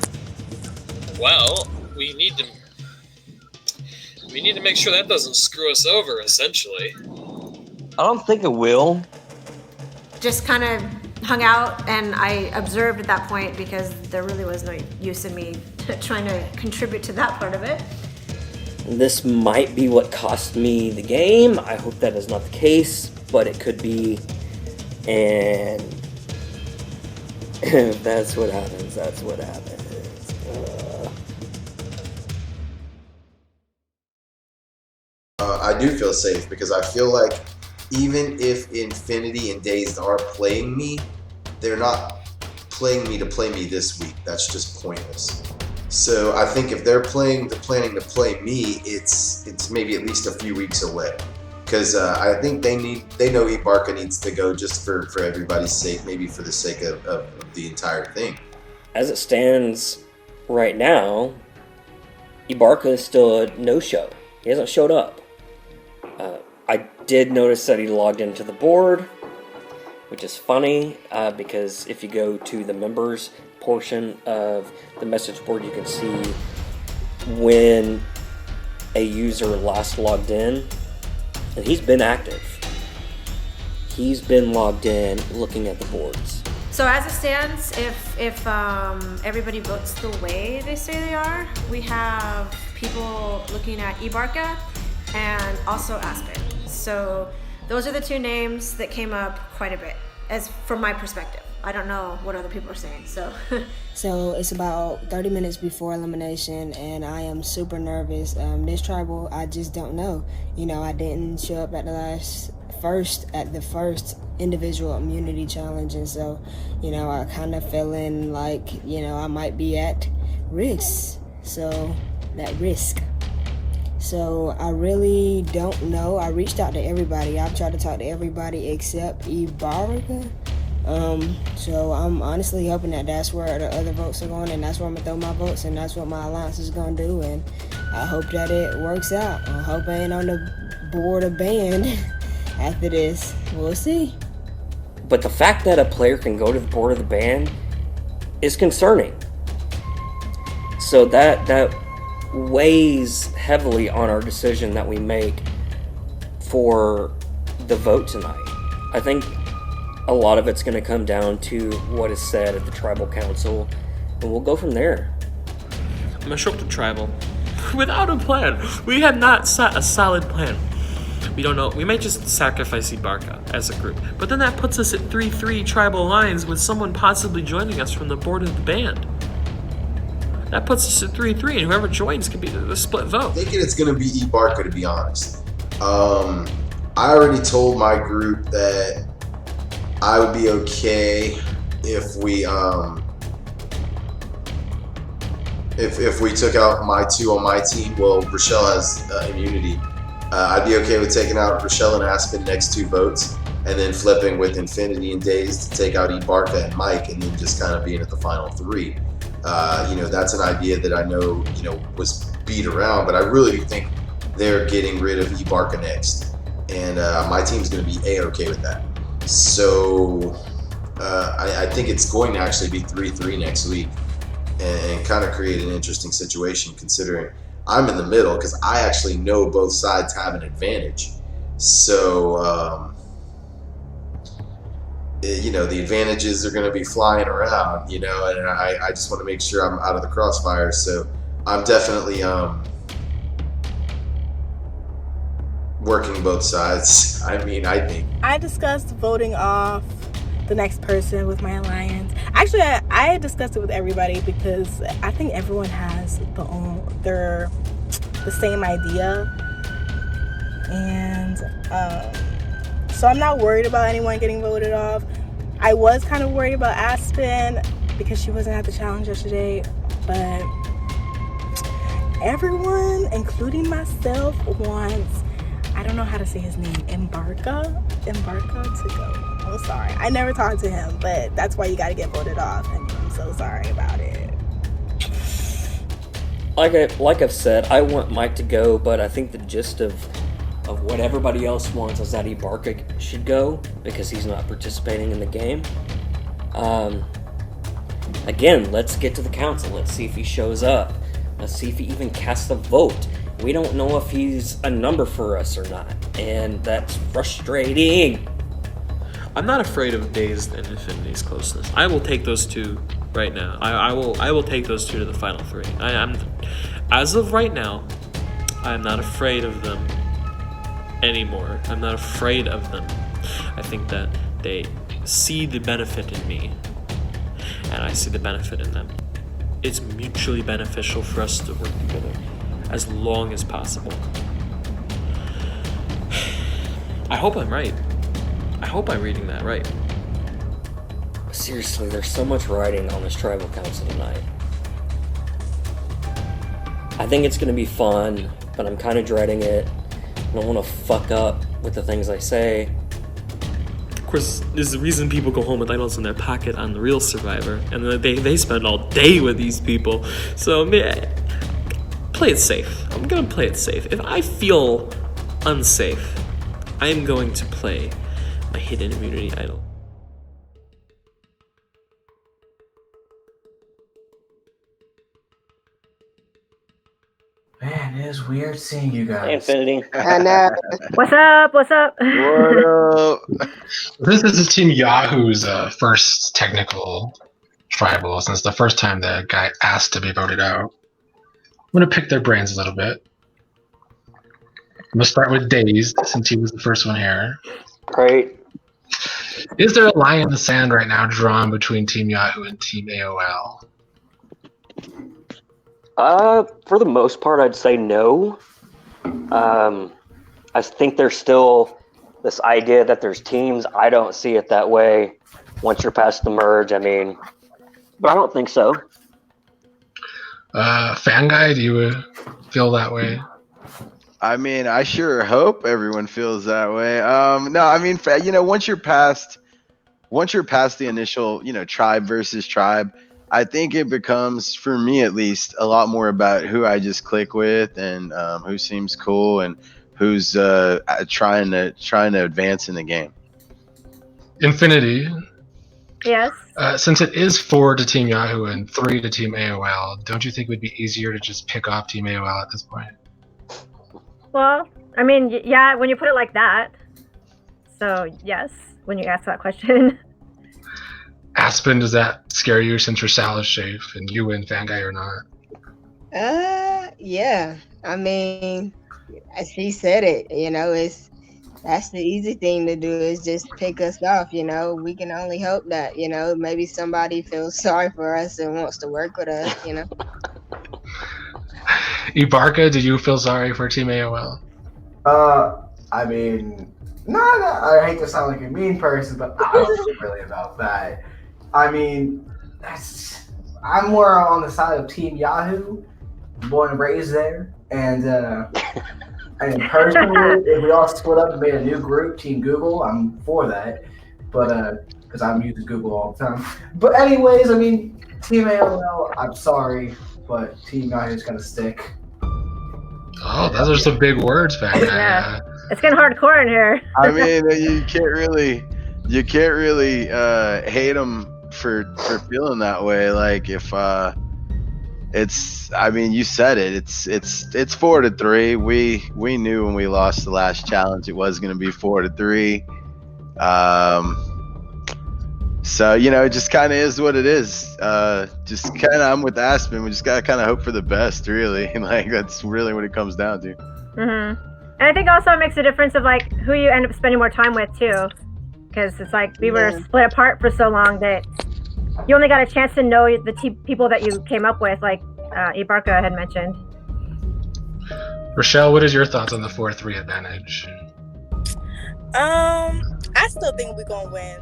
Well, we need to make sure that doesn't screw us over, essentially. I don't think it will. Just kind of hung out, and I observed at that point because there really was no use in me trying to contribute to that part of it. This might be what cost me the game. I hope that is not the case, but it could be. And that's what happens. That's what happens. I do feel safe because I feel like even if Infinity and Dazed are playing me, they're not playing me to play me this week. That's just pointless. So I think if they're planning to play me, it's maybe at least a few weeks away. Because I think they know Ibarka needs to go just for everybody's sake, maybe for the sake of the entire thing. As it stands right now, Ibarka is still a no-show. He hasn't showed up. I did notice that he logged into the board, which is funny because if you go to the members portion of the message board, you can see when a user last logged in, and he's been active. He's been logged in, looking at the boards. So as it stands, if everybody votes the way they say they are, we have people looking at Ibarka and also Aspen. So those are the two names that came up quite a bit, as from my perspective. I don't know what other people are saying, so. So it's about 30 minutes before elimination, and I am super nervous. This tribal, I just don't know. You know, I didn't show up at the first individual immunity challenge, and so, you know, I kind of feeling like, you know, I might be at risk. So that risk. So I really don't know. I reached out to everybody. I've tried to talk to everybody except Ibarka. So I'm honestly hoping that that's where the other votes are going, and that's where I'm gonna throw my votes, and that's what my alliance is gonna do, and I hope that it works out. I hope I ain't on the board of banned after this. We'll see. But the fact that a player can go to the board of the band is concerning. So that weighs heavily on our decision that we make for the vote tonight. I think a lot of it's going to come down to what is said at the tribal council, and we'll go from there. I'm gonna show up to tribal without a plan. We have not set a solid plan. We don't know. We might just sacrifice Ibarka as a group, but then that puts us at 3-3 tribal lines with someone possibly joining us from the board of the band. That puts us at 3-3, and whoever joins can be the split vote. I'm thinking it's going to be Ibarka, to be honest. I already told my group that I would be okay if we if we took out my 2 on my team. Well, Rochelle has immunity. I'd be okay with taking out Rochelle and Aspen next 2 votes, and then flipping with Infinity and Daze to take out Ibarka and Mike, and then just kind of being at the final 3. That's an idea that I know, was beat around, but I really think they're getting rid of Ibarka next, and my team's going to be A-okay with that. So I think it's going to actually be 3-3 next week, and kind of create an interesting situation, considering I'm in the middle, because I actually know both sides have an advantage. So, the advantages are going to be flying around, and I just want to make sure I'm out of the crossfire. So I'm definitely working both sides. I think. I discussed voting off the next person with my alliance. Actually, I discussed it with everybody because I think everyone has the same idea. And so I'm not worried about anyone getting voted off. I was kind of worried about Aspen because she wasn't at the challenge yesterday, but everyone, including myself, wants, I don't know how to say his name, Ibarka to go. I'm sorry. I never talked to him, but that's why you got to get voted off, and I'm so sorry about it. Like I've said, I want Mike to go, but I think the gist of what everybody else wants is that Ibarka should go because he's not participating in the game. Again, let's get to the council. Let's see if he shows up. Let's see if he even casts a vote. We don't know if he's a number for us or not, and that's frustrating. I'm not afraid of Dazed and Infinity's closeness. I will take those 2 right now. I will take those 2 to the final 3. As of right now, I'm not afraid of them anymore. I'm not afraid of them. I think that they see the benefit in me, and I see the benefit in them. It's mutually beneficial for us to work together as long as possible. I hope I'm right. I hope I'm reading that right. Seriously, there's so much writing on this tribal council tonight. I think it's going to be fun, but I'm kind of dreading it. I don't want to fuck up with the things I say. Of course, there's the reason people go home with idols in their pocket on the real Survivor, and they spend all day with these people. So, play it safe. I'm going to play it safe. If I feel unsafe, I'm going to play my hidden immunity idol. Man, it is weird seeing you guys. Hey, Infinity. I know. What's up? What up? This is Team Yahoo's first technical tribal, since the first time the guy asked to be voted out. I'm going to pick their brains a little bit. I'm going to start with Dazed, since he was the first one here. Great. Is there a line in the sand right now drawn between Team Yahoo and Team AOL? For the most part, I'd say no. I think there's still this idea that there's teams. I don't see it that way once you're past the merge. But I don't think so. Fan Guy, do you feel that way? I sure hope everyone feels that way. No, once you're past the initial, tribe versus tribe, I think it becomes, for me at least, a lot more about who I just click with and who seems cool and who's trying to advance in the game. Infinity. Yes. Since it is 4 to Team Yahoo and 3 to Team AOL, don't you think it would be easier to just pick off Team AOL at this point? Well, yeah, when you put it like that. So, yes. when you ask that question. Aspen, does that scare you since Rochelle is safe and you and Fanguy are not? Yeah. I mean, as he said it, that's the easy thing to do is just pick us off, We can only hope that, maybe somebody feels sorry for us and wants to work with us, Ibarka, do you feel sorry for Team AOL? I mean, I hate to sound like a mean person, but I don't think really about that. I mean, I'm more on the side of Team Yahoo, born and raised there, and personally, if we all split up and made a new group, Team Google, I'm for that. But because I'm using Google all the time. But anyways, I mean, Team AOL, I'm sorry, but Team Yahoo's gonna stick. Oh, those are some big words, Fanguy. Yeah. It's getting hardcore in here. I mean, you can't really hate them for feeling that way. Like if I mean, you said it. It's 4-3. We knew when we lost the last challenge it was going to be 4-3. So it just kind of is what it is. Just kind of, I'm with Aspen. We just gotta kind of hope for the best, really. Like that's really what it comes down to. And I think also it makes a difference of like who you end up spending more time with too, because it's like we were split apart for so long that you only got a chance to know the people that you came up with, like Ibarka had mentioned. Rochelle, what is your thoughts on the 4-3 advantage? I still think we're gonna win.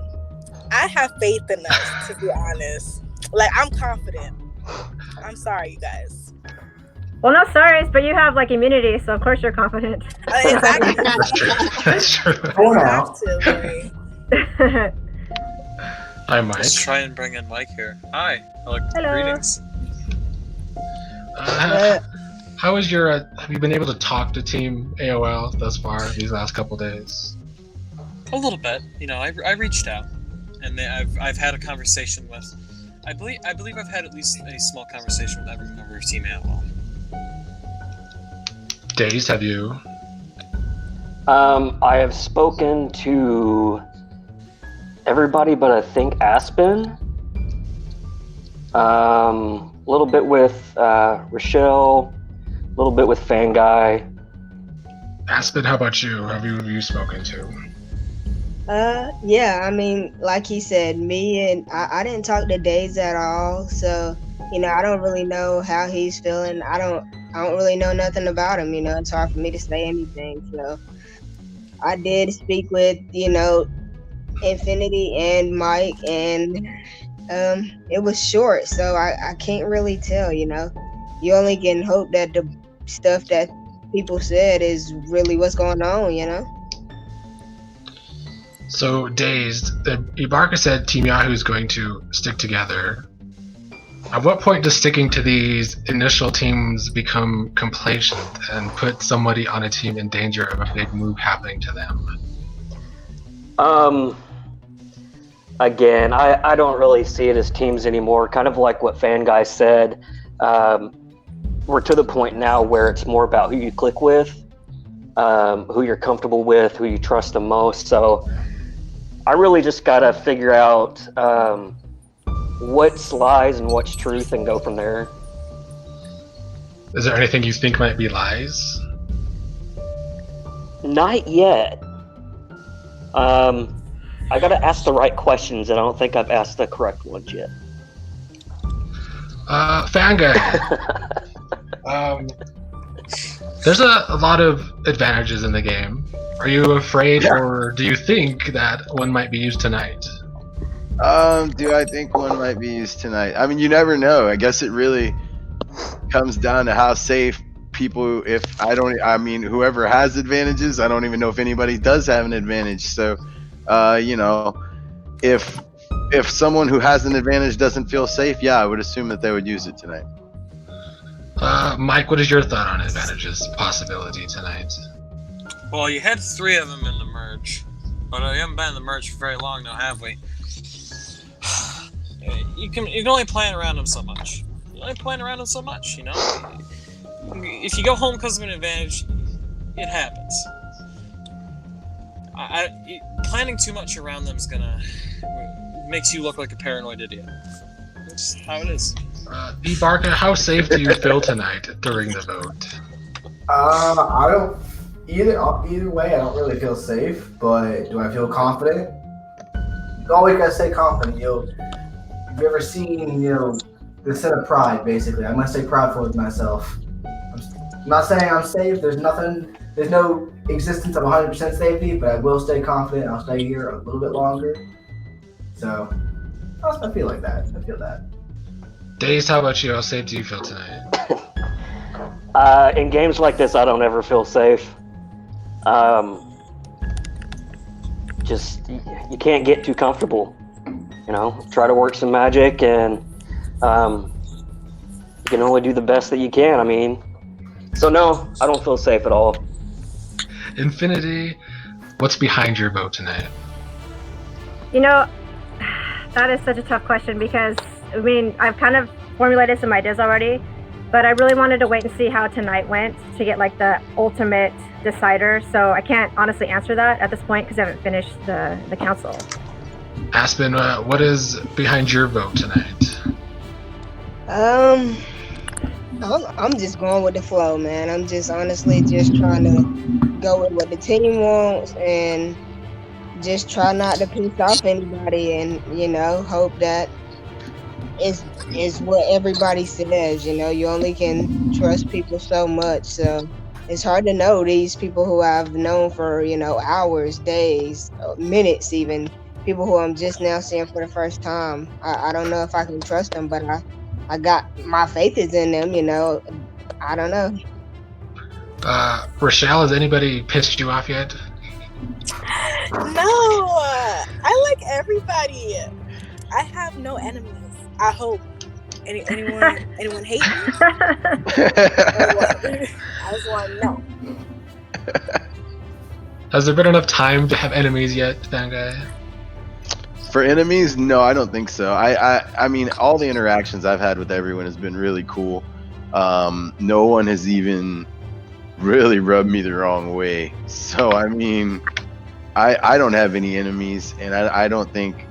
I have faith in us, to be honest. Like, I'm confident. I'm sorry, you guys. Well, no sorries, but you have like immunity, so of course you're confident. Exactly. That's true. I have to, like. Hi, Mike. Let's try and bring in Mike here. Hi. Hello. Greetings. How is your? Have you been able to talk to Team AOL thus far these last couple days? A little bit. I reached out, and I've had a conversation with. I believe I've had at least a small conversation with every member of Team AOL. Days, have you? I have spoken to everybody, but I think Aspen. A little bit with Rochelle, a little bit with Fanguy. Aspen, how about you? Have you spoken to? Yeah, I mean, like he said, me and I didn't talk to Days at all, so I don't really know how he's feeling. I don't really know nothing about him. It's hard for me to say anything. So I did speak with Infinity and Mike, and it was short, so I can't really tell. You only can hope that the stuff that people said is really what's going on. So, Dazed, Ibarka said Team Yahoo is going to stick together. At what point does sticking to these initial teams become complacent and put somebody on a team in danger of a big move happening to them? Again, I don't really see it as teams anymore. Kind of like what Fanguy said. We're to the point now where it's more about who you click with, who you're comfortable with, who you trust the most. So I really just gotta figure out what's lies and what's truth and go from there. Is there anything you think might be lies? Not yet. I gotta ask the right questions, and I don't think I've asked the correct ones yet. Fanguy. There's a lot of advantages in the game. Are you afraid, or do you think that one might be used tonight? Do I think one might be used tonight? I mean, you never know. I guess it really comes down to how safe people. Whoever has advantages, I don't even know if anybody does have an advantage. So, if someone who has an advantage doesn't feel safe, yeah, I would assume that they would use it tonight. Mike, what is your thought on advantages possibility tonight? Well, you had 3 of them in the merge, but you haven't been in the merge for very long now, have we? You can only plan around them so much. If you go home because of an advantage, it happens. Planning too much around them is gonna makes you look like a paranoid idiot. It's just how it is. Ibarka, how safe do you feel tonight during the vote? I don't either way. I don't really feel safe, but do I feel confident? You always gotta stay confident. Have you ever seen the sin of pride? Basically, I must stay prideful with myself. I'm not saying I'm safe. There's no existence of 100% safety, but I will stay confident. I'll stay here a little bit longer. So I feel like that. I feel that. Days, how about you? How safe do you feel tonight? In games like this, I don't ever feel safe. Just you can't get too comfortable. Try to work some magic, and you can only do the best that you can. I mean, so no, I don't feel safe at all. Infinity, what's behind your vote tonight? That is such a tough question because, I've kind of formulated some ideas already, but I really wanted to wait and see how tonight went to get like the ultimate decider. So I can't honestly answer that at this point because I haven't finished the council. Aspen, what is behind your vote tonight? I'm just going with the flow, man. I'm just honestly just trying to go with what the team wants and just try not to piss off anybody, and hope that is what everybody says. You only can trust people so much, so it's hard to know these people who I've known for hours, days, minutes, even people who I'm just now seeing for the first time. I don't know if I can trust them, but I got my faith is in them. I don't know. Rochelle, has anybody pissed you off yet? No, I like everybody. I have no enemies. I hope anyone hate me. I just want to know. Has there been enough time to have enemies yet, Fanguy? For enemies, no, I don't think so. I mean, all the interactions I've had with everyone has been really cool. No one has even really rubbed me the wrong way. So I mean, I don't have any enemies, and I don't think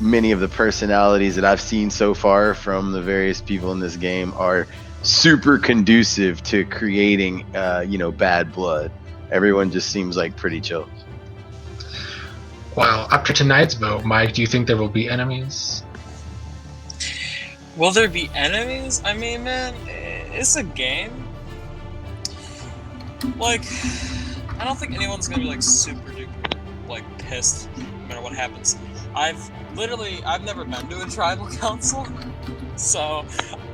many of the personalities that I've seen so far from the various people in this game are super conducive to creating bad blood. Everyone just seems like pretty chill. Well, after tonight's vote, Mike, do you think there will be enemies? Will there be enemies? I mean, man, it's a game. Like, I don't think anyone's gonna be super duper pissed no matter what happens. I've never been to a tribal council, so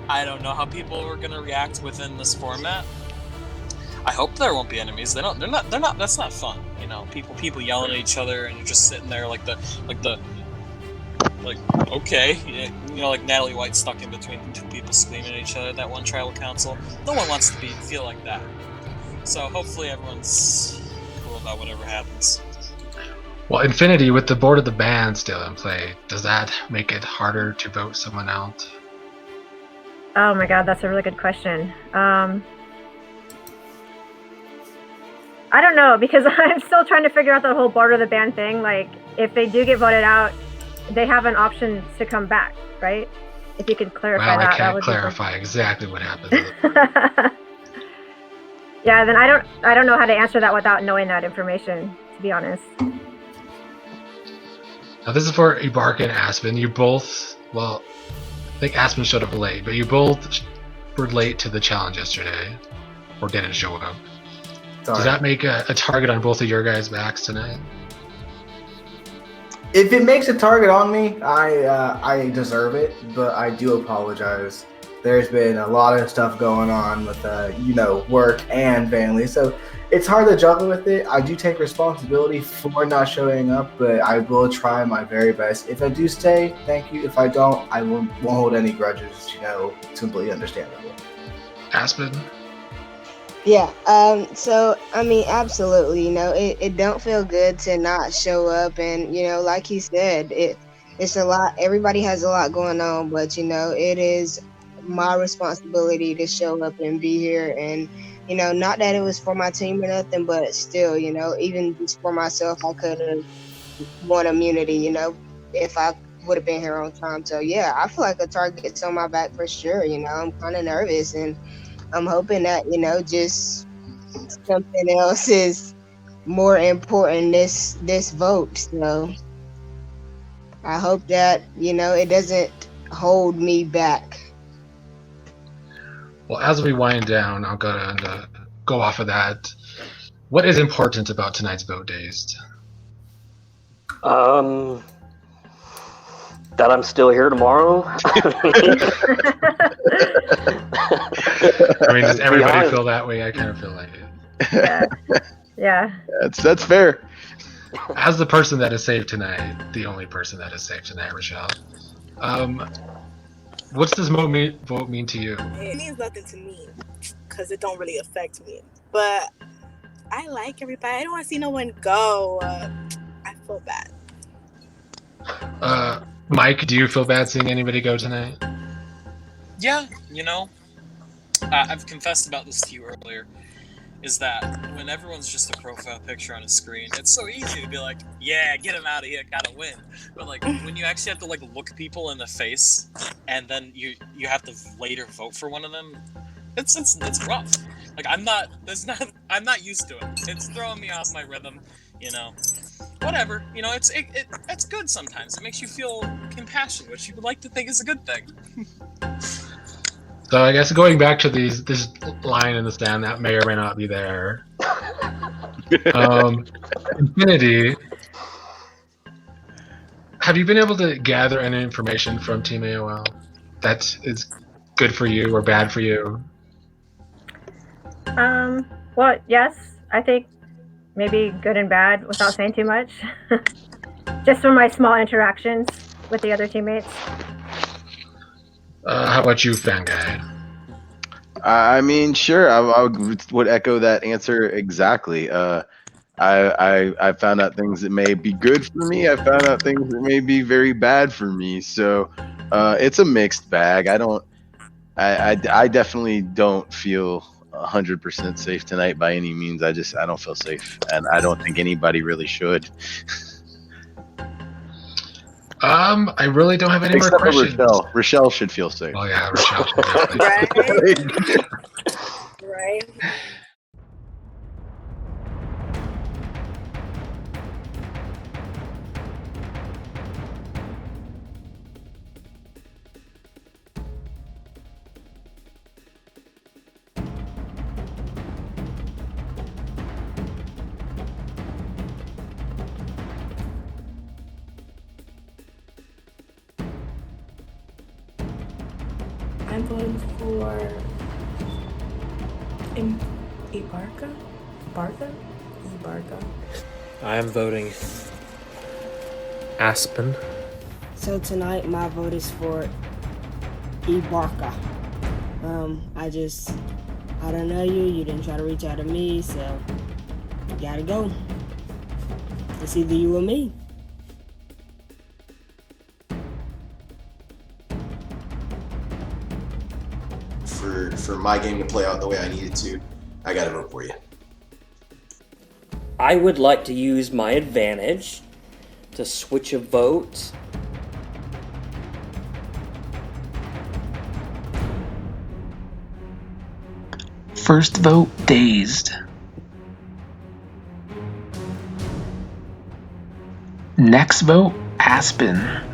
I don't know how people are gonna react within this format. I hope there won't be enemies. They're not. That's not fun. People yelling at each other, and you're just sitting there like okay, like Natalie White stuck in between two people screaming at each other at that one tribal council. No one wants to feel like that. So hopefully everyone's cool about whatever happens. Well, Infinity, with the board of the band still in play, does that make it harder to vote someone out? Oh my god, that's a really good question. I don't know, because I'm still trying to figure out the whole board of the band thing. Like, if they do get voted out, they have an option to come back, right? If you could clarify that. I can't clarify exactly what happens. Yeah, then I don't know how to answer that without knowing that information, to be honest. Now this is for Ibarka and Aspen. You both, well, I think Aspen showed up late, but you both were late to the challenge yesterday, or didn't show up. Sorry. Does that make a target on both of your guys' backs tonight? If it makes a target on me, I deserve it, but I do apologize. There's been a lot of stuff going on with work and family, so it's hard to juggle with it. I do take responsibility for not showing up, but I will try my very best. If I do stay, thank you. If I don't, I won't hold any grudges. Simply understandable. Aspen. Yeah, so, I mean, absolutely, it don't feel good to not show up, and, like he said, it's a lot, everybody has a lot going on, but, it is my responsibility to show up and be here, and, You know, not that it was for my team or nothing, but still, you know, even just for myself, I could have won immunity, you know, if I would have been here on time. So yeah, I feel like a target's on my back for sure. You know, I'm kind of nervous, and I'm hoping that, you know, just something else is more important this vote. So I hope that, you know, it doesn't hold me back. Well, as we wind down, I'll go off of that. What is important about tonight's vote, Dazed? That I'm still here tomorrow. I mean, does everybody feel that way? I kind of feel like it. Yeah. That's fair. As the person that is saved tonight, the only person that is saved tonight, Rochelle, what's this vote mean to you? It means nothing to me because it don't really affect me. But I like everybody. I don't want to see no one go. I feel bad. Mike, do you feel bad seeing anybody go tonight? Yeah, you know, I've confessed about this to you earlier, is that when everyone's just a profile picture on a screen, it's so easy to be like, yeah, get him out of here, gotta win. But like, when you actually have to like look people in the face, and then you have to later vote for one of them, it's rough. Like, I'm not used to it. It's throwing me off my rhythm, you know. Whatever, you know, it's good sometimes. It makes you feel compassion, which you would like to think is a good thing. So I guess going back to this line in the stand that may or may not be there. Infinity, have you been able to gather any information from Team AOL that is good for you or bad for you? Well, yes, I think maybe good and bad without saying too much. Just from my small interactions with the other teammates. How about you, Fan Guy? I mean, sure, I would echo that answer exactly. I found out things that may be good for me. I found out things that may be very bad for me. So it's a mixed bag. I definitely don't feel 100% safe tonight by any means. I don't feel safe, and I don't think anybody really should. I really don't have any more questions. Rochelle should feel safe. Oh yeah, Rochelle should feel safe. Right. I'm voting for Ibarka. I am voting Aspen. So tonight my vote is for Ibarka. I don't know you. You didn't try to reach out to me, so you gotta go. It's either you or me. For my game to play out the way I needed to, I gotta vote for you. I would like to use my advantage to switch a vote. First vote, Dazed. Next vote, Aspen.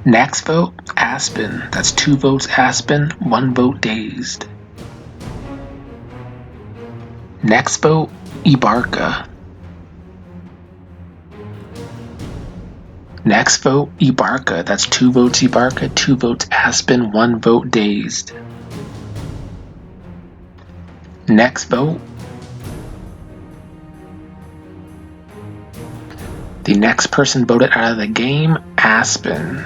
Next vote, Aspen. That's 2 votes Aspen, 1 vote Dazed. Next vote, Ibarka. Next vote, Ibarka. That's 2 votes Ibarka, 2 votes Aspen, 1 vote Dazed. Next vote. The next person voted out of the game, Aspen.